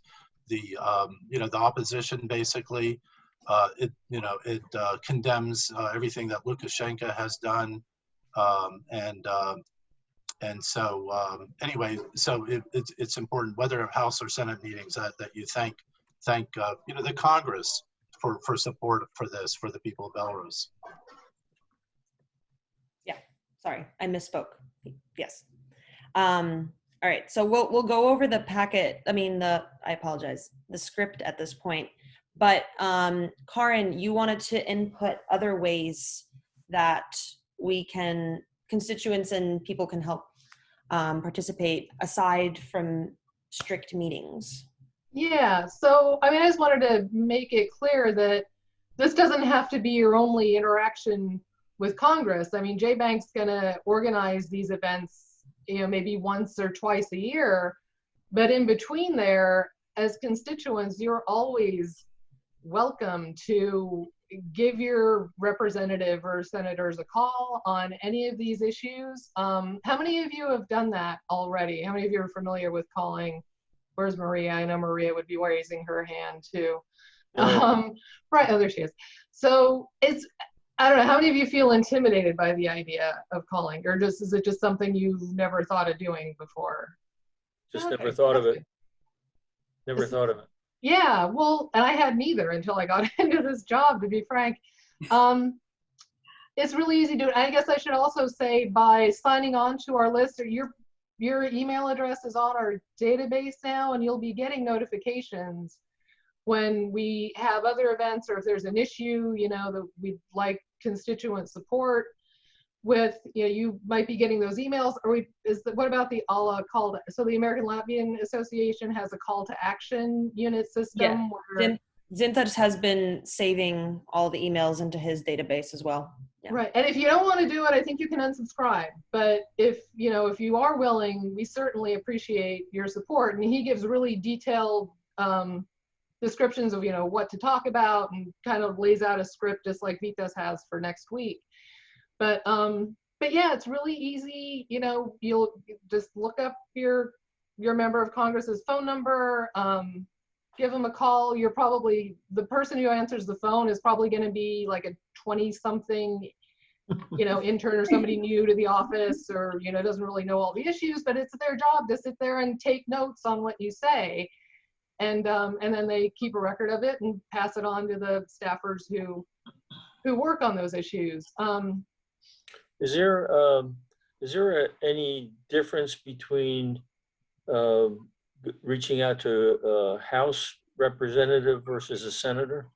the opposition basically. It condemns everything that Lukashenko has done, and so anyway, so it's important whether House or Senate meetings that you thank the Congress for support for this, for the people of Belarus. Yeah, sorry, I misspoke. Yes. All right, so we'll go over the packet. I apologize, the script at this point. But Karin, you wanted to input other ways that constituents and people can help participate aside from strict meetings. Yeah, so I just wanted to make it clear that this doesn't have to be your only interaction with Congress. J-Bank's gonna organize these events, maybe once or twice a year, but in between there, as constituents, you're always welcome to give your representative or senators a call on any of these issues. How many of you have done that already? How many of you are familiar with calling? Where's Maria? I know Maria would be raising her hand too. Right, oh, there she is. So it's, I don't know, how many of you feel intimidated by the idea of calling, or just is it just something you've never thought of doing before? Just Okay, never thought of that's it. good. Never thought of it. Yeah, well, and I had neither until I got into this job, to be frank. It's really easy to do it. I guess I should also say, by signing on to our list, or your email address is on our database now, and you'll be getting notifications when we have other events, or if there's an issue, you know, that we'd like constituent support with, you know, you might be getting those emails. Or what about the ALA call to, so the American Latvian Association has a call to action unit system? Yeah. Where, Zintas has been saving all the emails into his database as well. Yeah. right, and if you don't want to do it, I think you can unsubscribe. But if you are willing, we certainly appreciate your support. And he gives really detailed descriptions of what to talk about, and kind of lays out a script just like Vitas has for next week. But yeah, it's really easy. You'll just look up your member of Congress's phone number, give them a call. The person who answers the phone is probably going to be like a 20-something, intern or somebody new to the office, or doesn't really know all the issues, but it's their job to sit there and take notes on what you say. And then they keep a record of it and pass it on to the staffers who work on those issues. Is there any difference between reaching out to a House representative versus a senator?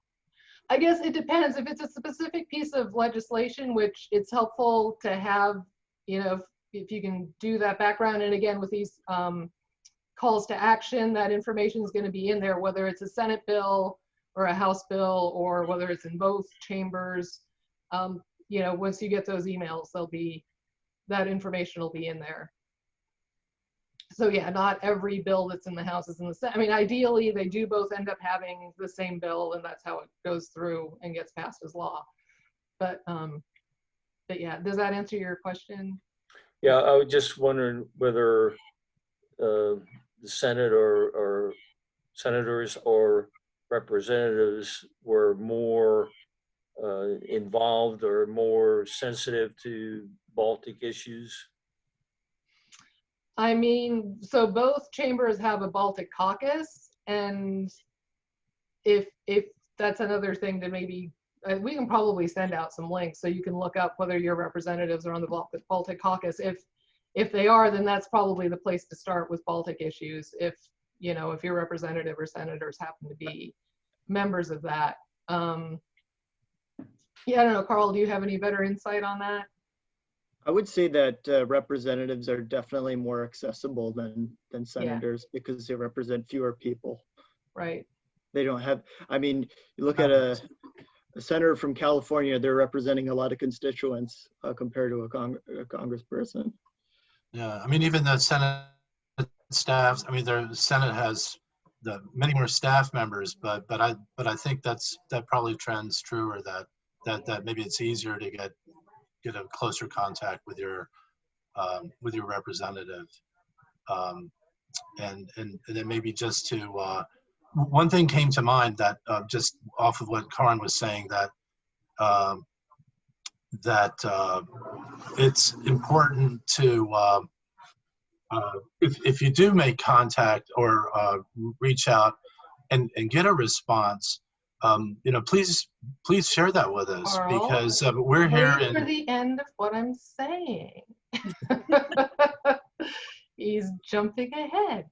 I guess it depends. If it's a specific piece of legislation, which it's helpful to have, if you can do that background. And again, with these calls to action, that information is going to be in there, whether it's a Senate bill or a House bill, or whether it's in both chambers. Once you get those emails, that information will be in there. So yeah, not every bill that's in the House is in the Senate. I mean, ideally, they do both end up having the same bill, and that's how it goes through and gets passed as law. But yeah, does that answer your question? Yeah, I was just wondering whether the Senate or senators or representatives were more involved or more sensitive to Baltic issues. I mean, so both chambers have a Baltic caucus, and if that's another thing to maybe, we can probably send out some links so you can look up whether your representatives are on the Baltic caucus. If they are, then that's probably the place to start with Baltic issues. If your representative or senators happen to be members of that. Yeah, I don't know, Carl, do you have any better insight on that? I would say that representatives are definitely more accessible than senators, because they represent fewer people. Right. They don't have, I mean, you look at a senator from California, they're representing a lot of constituents compared to a congressperson. Yeah, I mean, even the Senate staffs, I mean, the Senate has many more staff members, but I think that probably trends truer, that maybe it's easier to get a closer contact with your representative, and then maybe just to one thing came to mind, that just off of what Karin was saying, that it's important to if you do make contact or reach out and get a response, please share that with us, Carl, because we're here. wait for the end of what I'm saying. He's jumping ahead.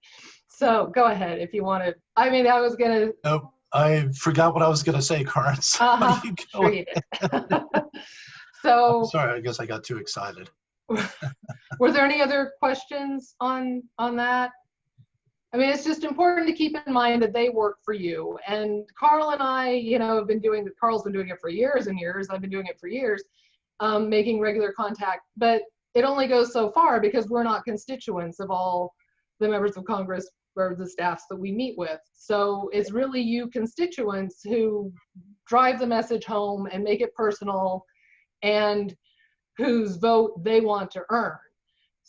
So go ahead if you want to. I mean, I was gonna. Oh, I forgot what I was gonna say, Karin. So sure you did. So I'm sorry, I guess I got too excited. Were there any other questions on that? I mean, it's just important to keep in mind that they work for you. And Carl and I, have been Carl's been doing it for years and years. I've been doing it for years, making regular contact. But it only goes so far, because we're not constituents of all the members of Congress or the staffs that we meet with. So it's really you constituents who drive the message home and make it personal, and whose vote they want to earn.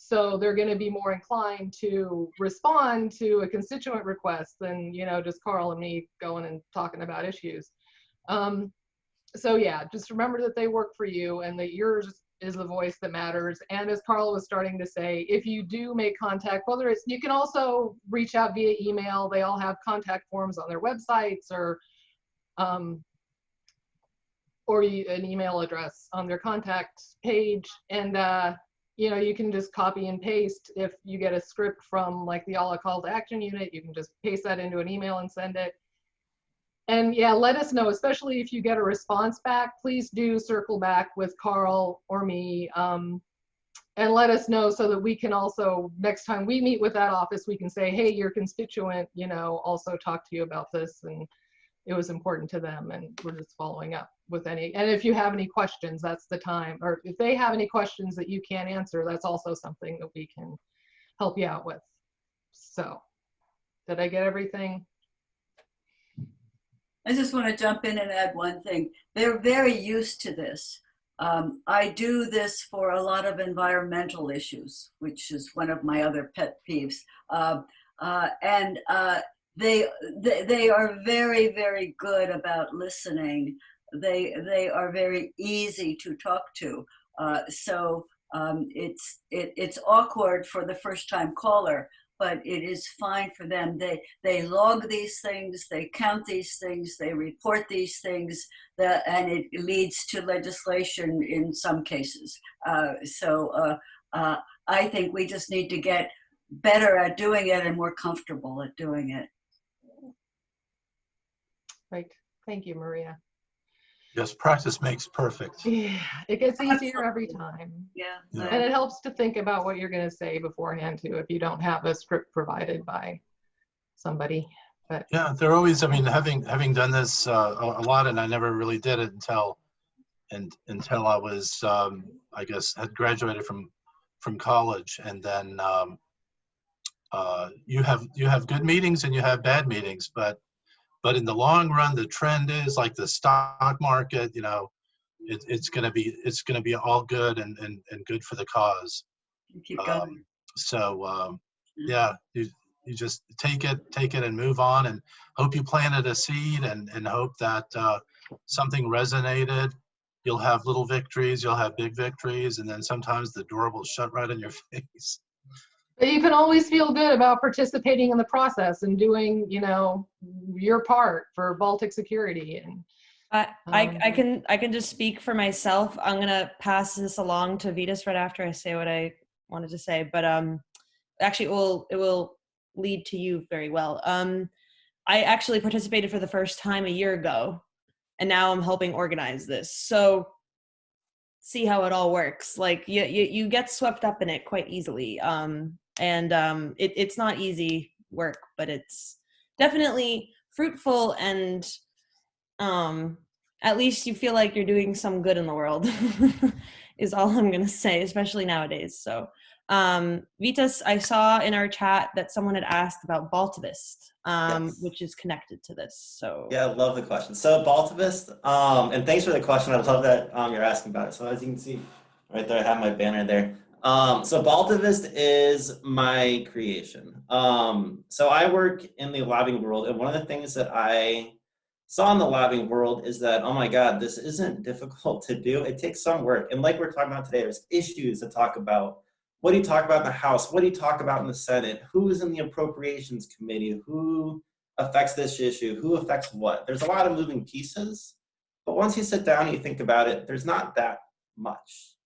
So they're going to be more inclined to respond to a constituent request than, just Carl and me going and talking about issues. So yeah, just remember that they work for you and that yours is the voice that matters. And as Carl was starting to say, if you do make contact, whether it's, you can also reach out via email. They all have contact forms on their websites, or an email address on their contact page. And, you can just copy and paste. If you get a script from like the All Call to Action unit, you can just paste that into an email and send it. And yeah, let us know, especially if you get a response back, please do circle back with Carl or me, and let us know so that we can also, next time we meet with that office, we can say, hey, your constituent, also talked to you about this and it was important to them, and we're just following up with any. And if you have any questions, that's the time. Or if they have any questions that you can't answer, that's also something that we can help you out with. So, did I get everything? I just want to jump in and add one thing. They're very used to this. I do this for a lot of environmental issues, which is one of my other pet peeves. They are very, very good about listening. They are very easy to talk to. So it's awkward for the first time caller, but it is fine for them. They log these things, they count these things, they report these things, and it leads to legislation in some cases. I think we just need to get better at doing it and more comfortable at doing it. Right. Thank you, Maria. Yes, practice makes perfect. Yeah, it gets easier every time. Yeah. And it helps to think about what you're going to say beforehand too, if you don't have a script provided by somebody. But yeah, they're always, having done this a lot, and I never really did it until I was, I guess, had graduated from college. And then you have good meetings and you have bad meetings, but in the long run, the trend is like the stock market, it's going to be all good and good for the cause. You keep going. Yeah, you just take it and move on, and hope you planted a seed, and hope that something resonated. You'll have little victories, you'll have big victories, and then sometimes the door will shut right in your face. But you can always feel good about participating in the process and doing, your part for Baltic security. And I can just speak for myself. I'm gonna pass this along to Vitas right after I say what I wanted to say. But actually, it will lead to you very well. I actually participated for the first time a year ago, and now I'm helping organize this. So see how it all works. Like you get swept up in it quite easily. It's not easy work, but it's definitely fruitful, and at least you feel like you're doing some good in the world is all I'm gonna say, especially nowadays. So Vitas, I saw in our chat that someone had asked about Baltivist, Yes. which is connected to this. So Yeah, I love the question. So Baltivist, and thanks for the question. I love that you're asking about it. So as you can see right there, I have my banner there. So Baltivist is my creation. So I work in the lobbying world, and one of the things that I saw in the lobbying world is that, oh my God, this isn't difficult to do. It takes some work. And like we're talking about today, there's issues to talk about. What do you talk about in the House? What do you talk about in the Senate? Who's in the Appropriations Committee? Who affects this issue? Who affects what? There's a lot of moving pieces, but once you sit down and you think about it, there's not that much.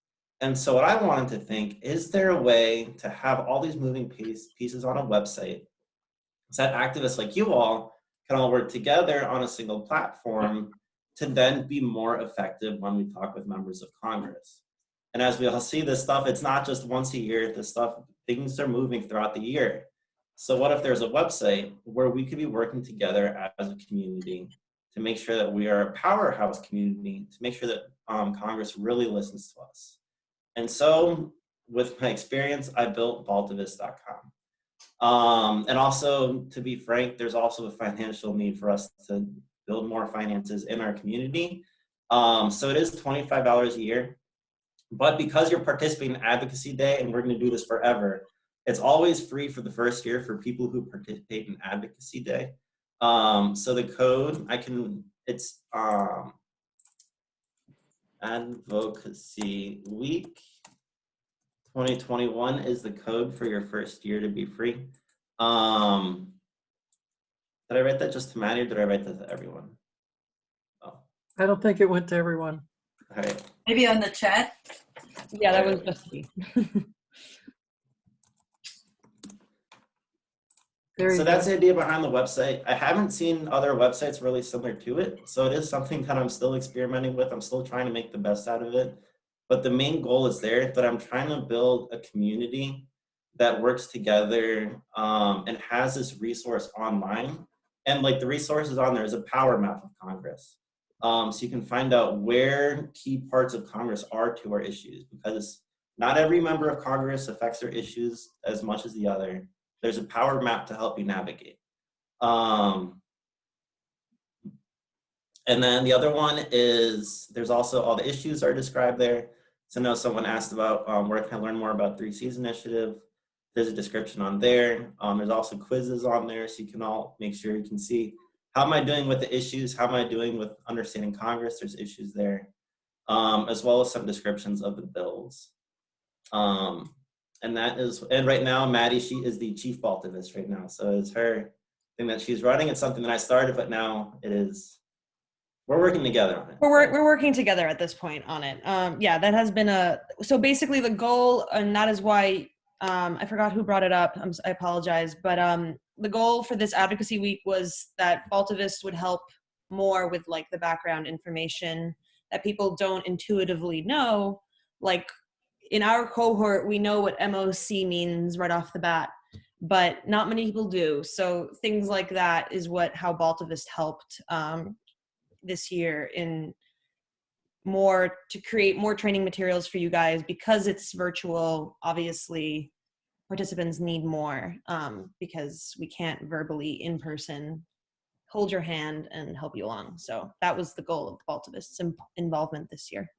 And so what I wanted to think, is there a way to have all these moving pieces on a website so that activists like you all can all work together on a single platform to then be more effective when we talk with members of Congress? And as we all see, this stuff, it's not just once a year. This stuff, things are moving throughout the year. So what if there's a website where we could be working together as a community to make sure that we are a powerhouse community, to make sure that Congress really listens to us? And so with my experience, I built Baltivist.com. And also, to be frank, there's also a financial need for us to build more finances in our community. So it is $25 a year. But because you're participating in Advocacy Day, and we're going to do this forever, it's always free for the first year for people who participate in Advocacy Day. So the code, it's Advocacy Week 2021 is the code for your first year to be free. Did I write that just to Maddie, or did I write that to everyone? Oh, I don't think it went to everyone. all right. Maybe on the chat? Yeah, that was just me. So that's the idea behind the website. I haven't seen other websites really similar to it. So it is something that I'm still experimenting with. I'm still trying to make the best out of it. But the main goal is there, that I'm trying to build a community that works together and has this resource online. And like the resources on there is a power map of Congress. So you can find out where key parts of Congress are to our issues, because not every member of Congress affects their issues as much as the other. There's a power map to help you navigate. And then the other one is, there's also all the issues are described there. So I know someone asked about where can I learn more about 3C's initiative. There's a description on there. There's also quizzes on there, so you can all make sure you can see, how am I doing with the issues? How am I doing with understanding Congress? There's issues there, as well as some descriptions of the bills. And right now, Maddie, she is the chief Baltivist right now. So it's her thing that she's running. It's something that I started, but now we're working together on it. We're working together at this point on it. Yeah, that has been so basically the goal, and that is why, I forgot who brought it up. I apologize, but the goal for this Advocacy Week was that Baltivists would help more with like the background information that people don't intuitively know. Like in our cohort, we know what MOC means right off the bat, but not many people do. So things like that is how Baltivist helped this year to create more training materials for you guys. Because it's virtual, obviously participants need more because we can't verbally in person hold your hand and help you along. So that was the goal of Baltivist's involvement this year.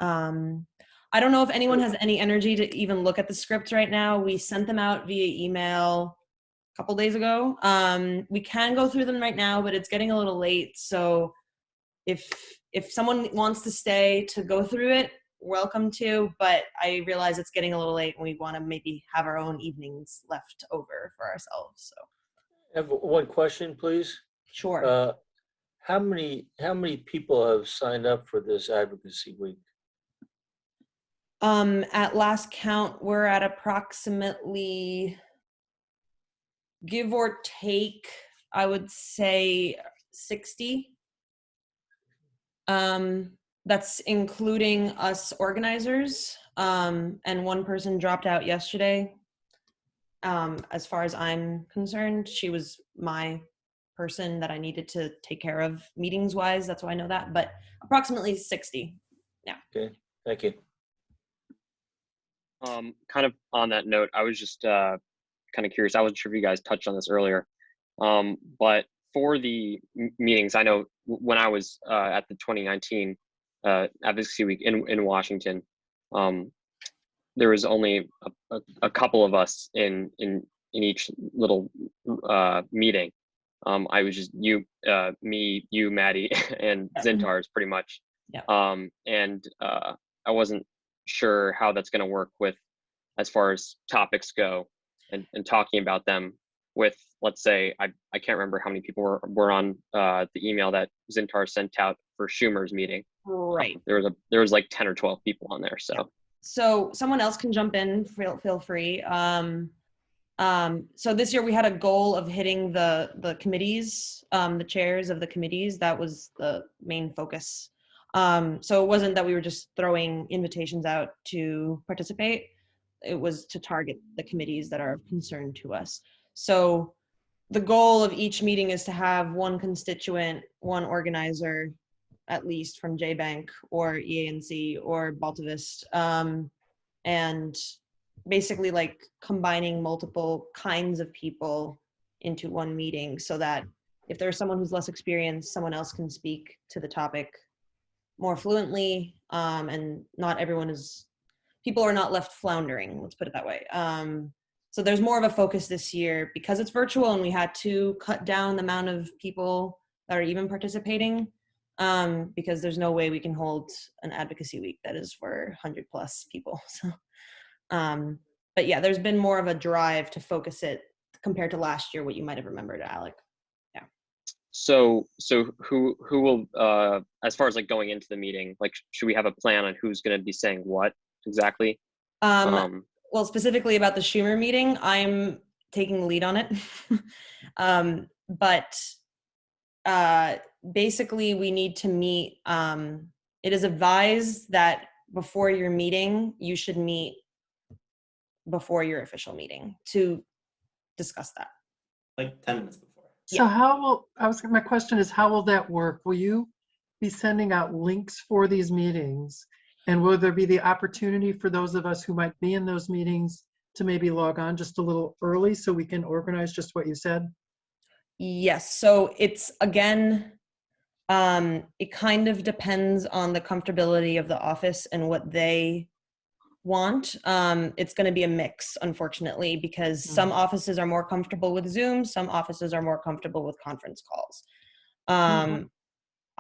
I don't know if anyone has any energy to even look at the scripts right now. We sent them out via email a couple days ago. We can go through them right now, but it's getting a little late. So if someone wants to stay to go through it, welcome to, but I realize it's getting a little late and we want to maybe have our own evenings left over for ourselves. So I have one question, please. Sure. How many people have signed up for this Advocacy Week? At last count, we're at approximately, give or take, I would say 60. That's including us organizers. And one person dropped out yesterday. As far as I'm concerned, she was my person that I needed to take care of meetings wise. That's why I know that, but approximately 60. Yeah. Okay, thank you. Kind of on that note, I was just kind of curious. I wasn't sure if you guys touched on this earlier, but for the meetings, I know when I was at the 2019 Advocacy Week in Washington, there was only a couple of us in each little meeting. I was just me, you, Maddie, and Zintars pretty much. Yeah. And I wasn't sure how that's going to work with as far as topics go and talking about them with, let's say, I can't remember how many people were on the email that Zintar sent out for Schumer's meeting. Right. There was like 10 or 12 people on there. So. Yeah. So someone else can jump in, feel free. So this year we had a goal of hitting the committees, the chairs of the committees. That was the main focus. So it wasn't that we were just throwing invitations out to participate. It was to target the committees that are of concern to us. So the goal of each meeting is to have one constituent, one organizer, at least from JBank or EANC or Baltivist, and basically like combining multiple kinds of people into one meeting so that if there's someone who's less experienced, someone else can speak to the topic more fluently, and not everyone is, people are not left floundering, let's put it that way. So there's more of a focus this year because it's virtual and we had to cut down the amount of people that are even participating, because there's no way we can hold an advocacy week that is for 100+ people. So, but yeah, there's been more of a drive to focus it compared to last year, what you might have remembered, Alec. Yeah. So who will, as far as like going into the meeting, like should we have a plan on who's going to be saying what exactly? Well, specifically about the Schumer meeting, I'm taking the lead on it. But basically we need to meet, it is advised that before your meeting, you should meet before your official meeting to discuss that. Like 10 minutes before. So how will, my question is, how will that work? Will you be sending out links for these meetings? And will there be the opportunity for those of us who might be in those meetings to maybe log on just a little early so we can organize just what you said? Yes, so it's, again, it kind of depends on the comfortability of the office and what they want. It's going to be a mix, unfortunately, because some offices are more comfortable with Zoom, some offices are more comfortable with conference calls.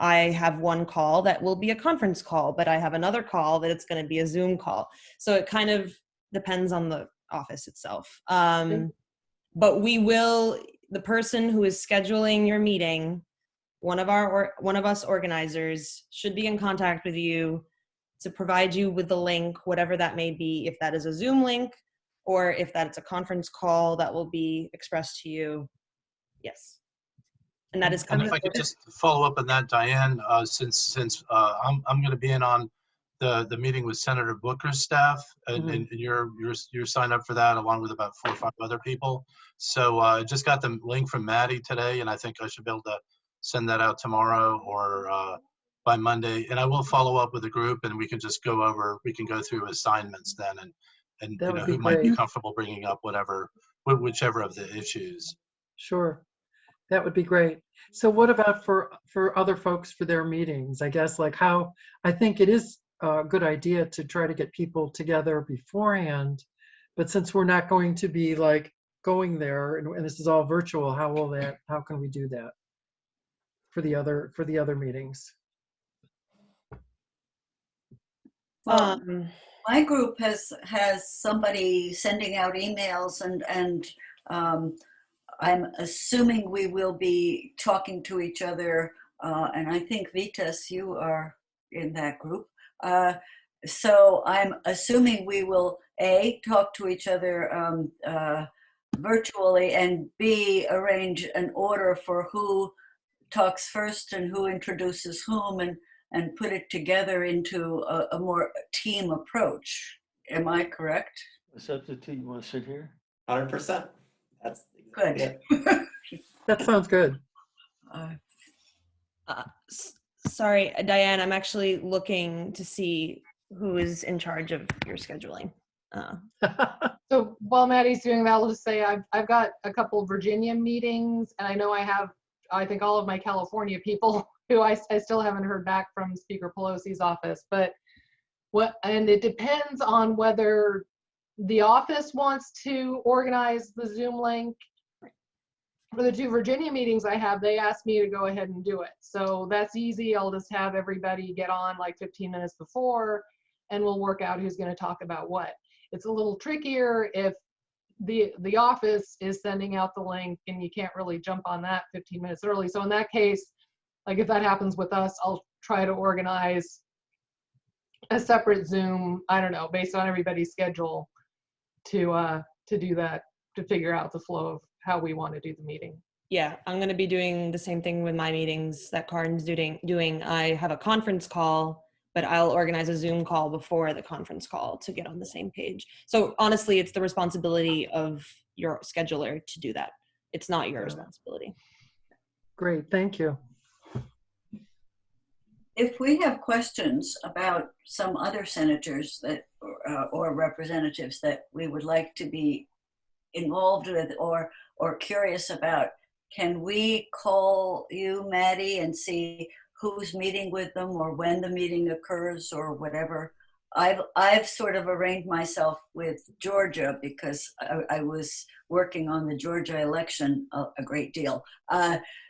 I have one call that will be a conference call, but I have another call that it's going to be a Zoom call. So it kind of depends on the office itself. But we will, the person who is scheduling your meeting, one of us organizers should be in contact with you to provide you with the link, whatever that may be, if that is a Zoom link or if that's a conference call that will be expressed to you. Yes. And that is And if I could just follow up on that, Diane, since I'm going to be in on the meeting with Senator Booker's staff, and you're signed up for that along with about 4 or 5 other people. So I just got the link from Maddie today, and I think I should be able to send that out tomorrow or by Monday. And I will follow up with the group, and we can just go through assignments then, and you know who might be comfortable bringing up whichever of the issues. Sure. That would be great. So what about for other folks for their meetings? I guess like how, I think it is a good idea to try to get people together beforehand, but since we're not going to be like going there and this is all virtual, how can we do that for the other meetings? Well, my group has somebody sending out emails and I'm assuming we will be talking to each other, and I think Vitas, you are in that group. So I'm assuming we will A, talk to each other virtually, and B, arrange an order for who talks first and who introduces whom, and put it together into a more team approach. Am I correct? It's up to you. Want to sit here? 100%. That's good. That sounds good. Sorry, Diane, I'm actually looking to see who is in charge of your scheduling. So while Maddie's doing that, I'll just say I've got a couple Virginia meetings, and I know I think all of my California people who I still haven't heard back from Speaker Pelosi's office. But and it depends on whether the office wants to organize the Zoom link. For the 2 Virginia meetings I have, they asked me to go ahead and do it. So that's easy. I'll just have everybody get on like 15 minutes before, and we'll work out who's going to talk about what. It's a little trickier if the office is sending out the link and you can't really jump on that 15 minutes early. So in that case, like if that happens with us, I'll try to organize a separate Zoom, I don't know, based on everybody's schedule to do that, to figure out the flow of how we want to do the meeting. Yeah, I'm going to be doing the same thing with my meetings that Karin's doing. I have a conference call, but I'll organize a Zoom call before the conference call to get on the same page. So honestly, it's the responsibility of your scheduler to do that. It's not your responsibility. Great, thank you. If we have questions about some other senators that or representatives that we would like to be involved with or curious about, can we call you, Maddie, and see who's meeting with them or when the meeting occurs or whatever. I've sort of arranged myself with Georgia because I was working on the Georgia election a great deal.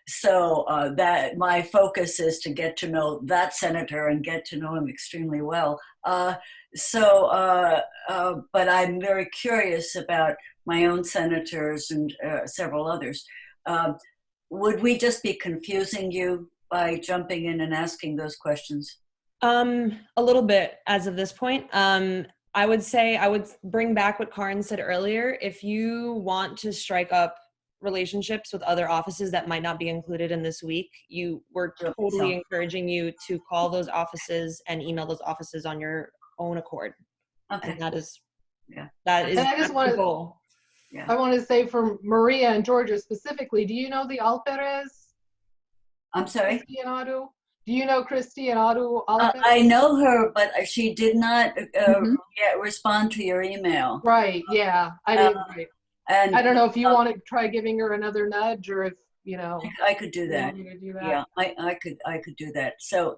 So that my focus is to get to know that senator and get to know him extremely well. But I'm very curious about my own senators and several others. Would we just be confusing you by jumping in and asking those questions? A little bit as of this point. I would say I would bring back what Karin said earlier. If you want to strike up relationships with other offices that might not be included in this week, we're totally encouraging you to call those offices and email those offices on your own accord. Okay. And that is Yeah. that is And I just want the to, goal. Yeah. I want to say for Maria and Georgia specifically, do you know the Alperes? I'm sorry? Christy and Adu? Do you know Christy and Adu Alperes? I know her, but she did not Mhm. yet respond to your email. Right, yeah, I didn't. Right. And I don't know if you want to try giving her another nudge or if, you know. I could do you that. want me to do that. Yeah, I could do that. So,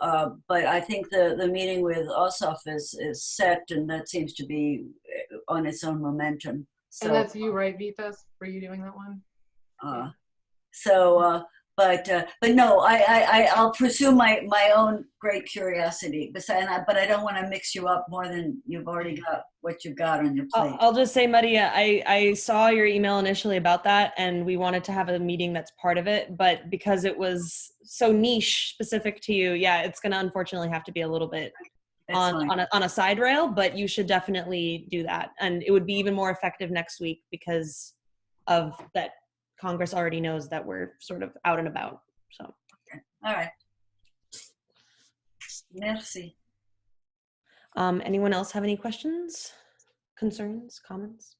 but I think the meeting with Ossoff is set, and that seems to be on its own momentum. So, And that's you, right, Vitas? Were you doing that one? But no, I'll pursue my own great curiosity. But I don't want to mix you up more than you've already got what you've got on your plate. I'll just say, Maria, I saw your email initially about that, and we wanted to have a meeting that's part of it, but because it was so niche specific to you, yeah, it's going to unfortunately have to be a little bit on a side rail, but you should definitely do that. And it would be even more effective next week because of that. Congress already knows that we're sort of out and about. So, okay. All right. Merci. Anyone else have any questions, concerns, comments?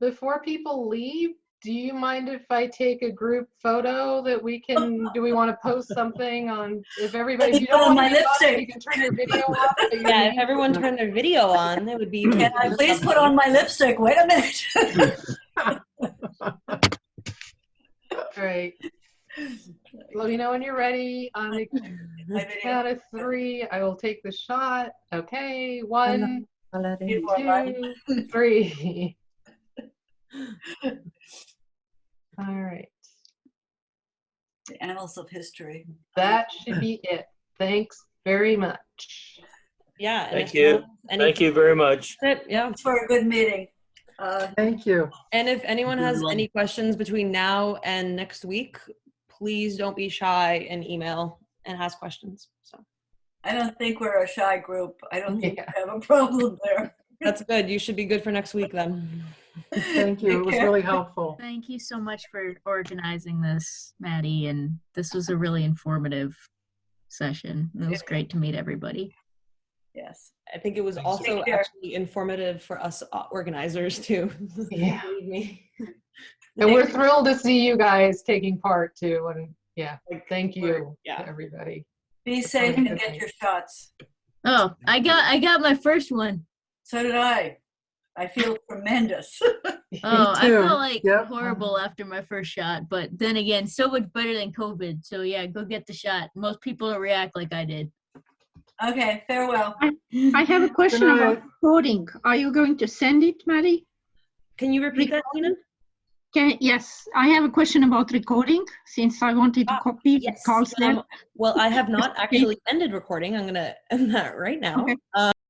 Before people leave, do you mind if I take a group photo that we can, do we want to post something on, if everybody, if you don't want to be on, you can turn your video off. Yeah, if everyone turned their video on, it would be. Can I please put on my lipstick? Wait a minute. All right. Let me know when you're ready. On the count of 3, I will take the shot. Okay, 1, 2, 3. All right. The annals of history. That should be it. Thanks very much. Yeah. Thank you. Thank you very much. Yeah. Thanks for a good meeting. Thank you. And if anyone has any questions between now and next week, please don't be shy and email and ask questions. So I don't think we're a shy group. I don't think we have a problem there. that's good. You should be good for next week then. Thank you. It was really helpful. Thank you so much for organizing this, Maddie. And this was a really informative session. It was great to meet everybody. Yes. I think it was also actually informative for us organizers too. Yeah. Believe me. And we're thrilled to see you guys taking part too. And yeah, thank you to everybody. Be safe and get your shots. Oh, I got my first one. So did I. I feel tremendous. Oh, I felt like horrible after my first shot, but then again, so much better than COVID. So yeah, go get the shot. Most people don't react like I did. Okay, farewell. I have a question about recording. Are you going to send it, Maddie? Can you repeat that, Tina? Yes, I have a question about recording since I wanted to copy Carl's name. Well, I have not actually ended recording. I'm going to end that right now. Okay.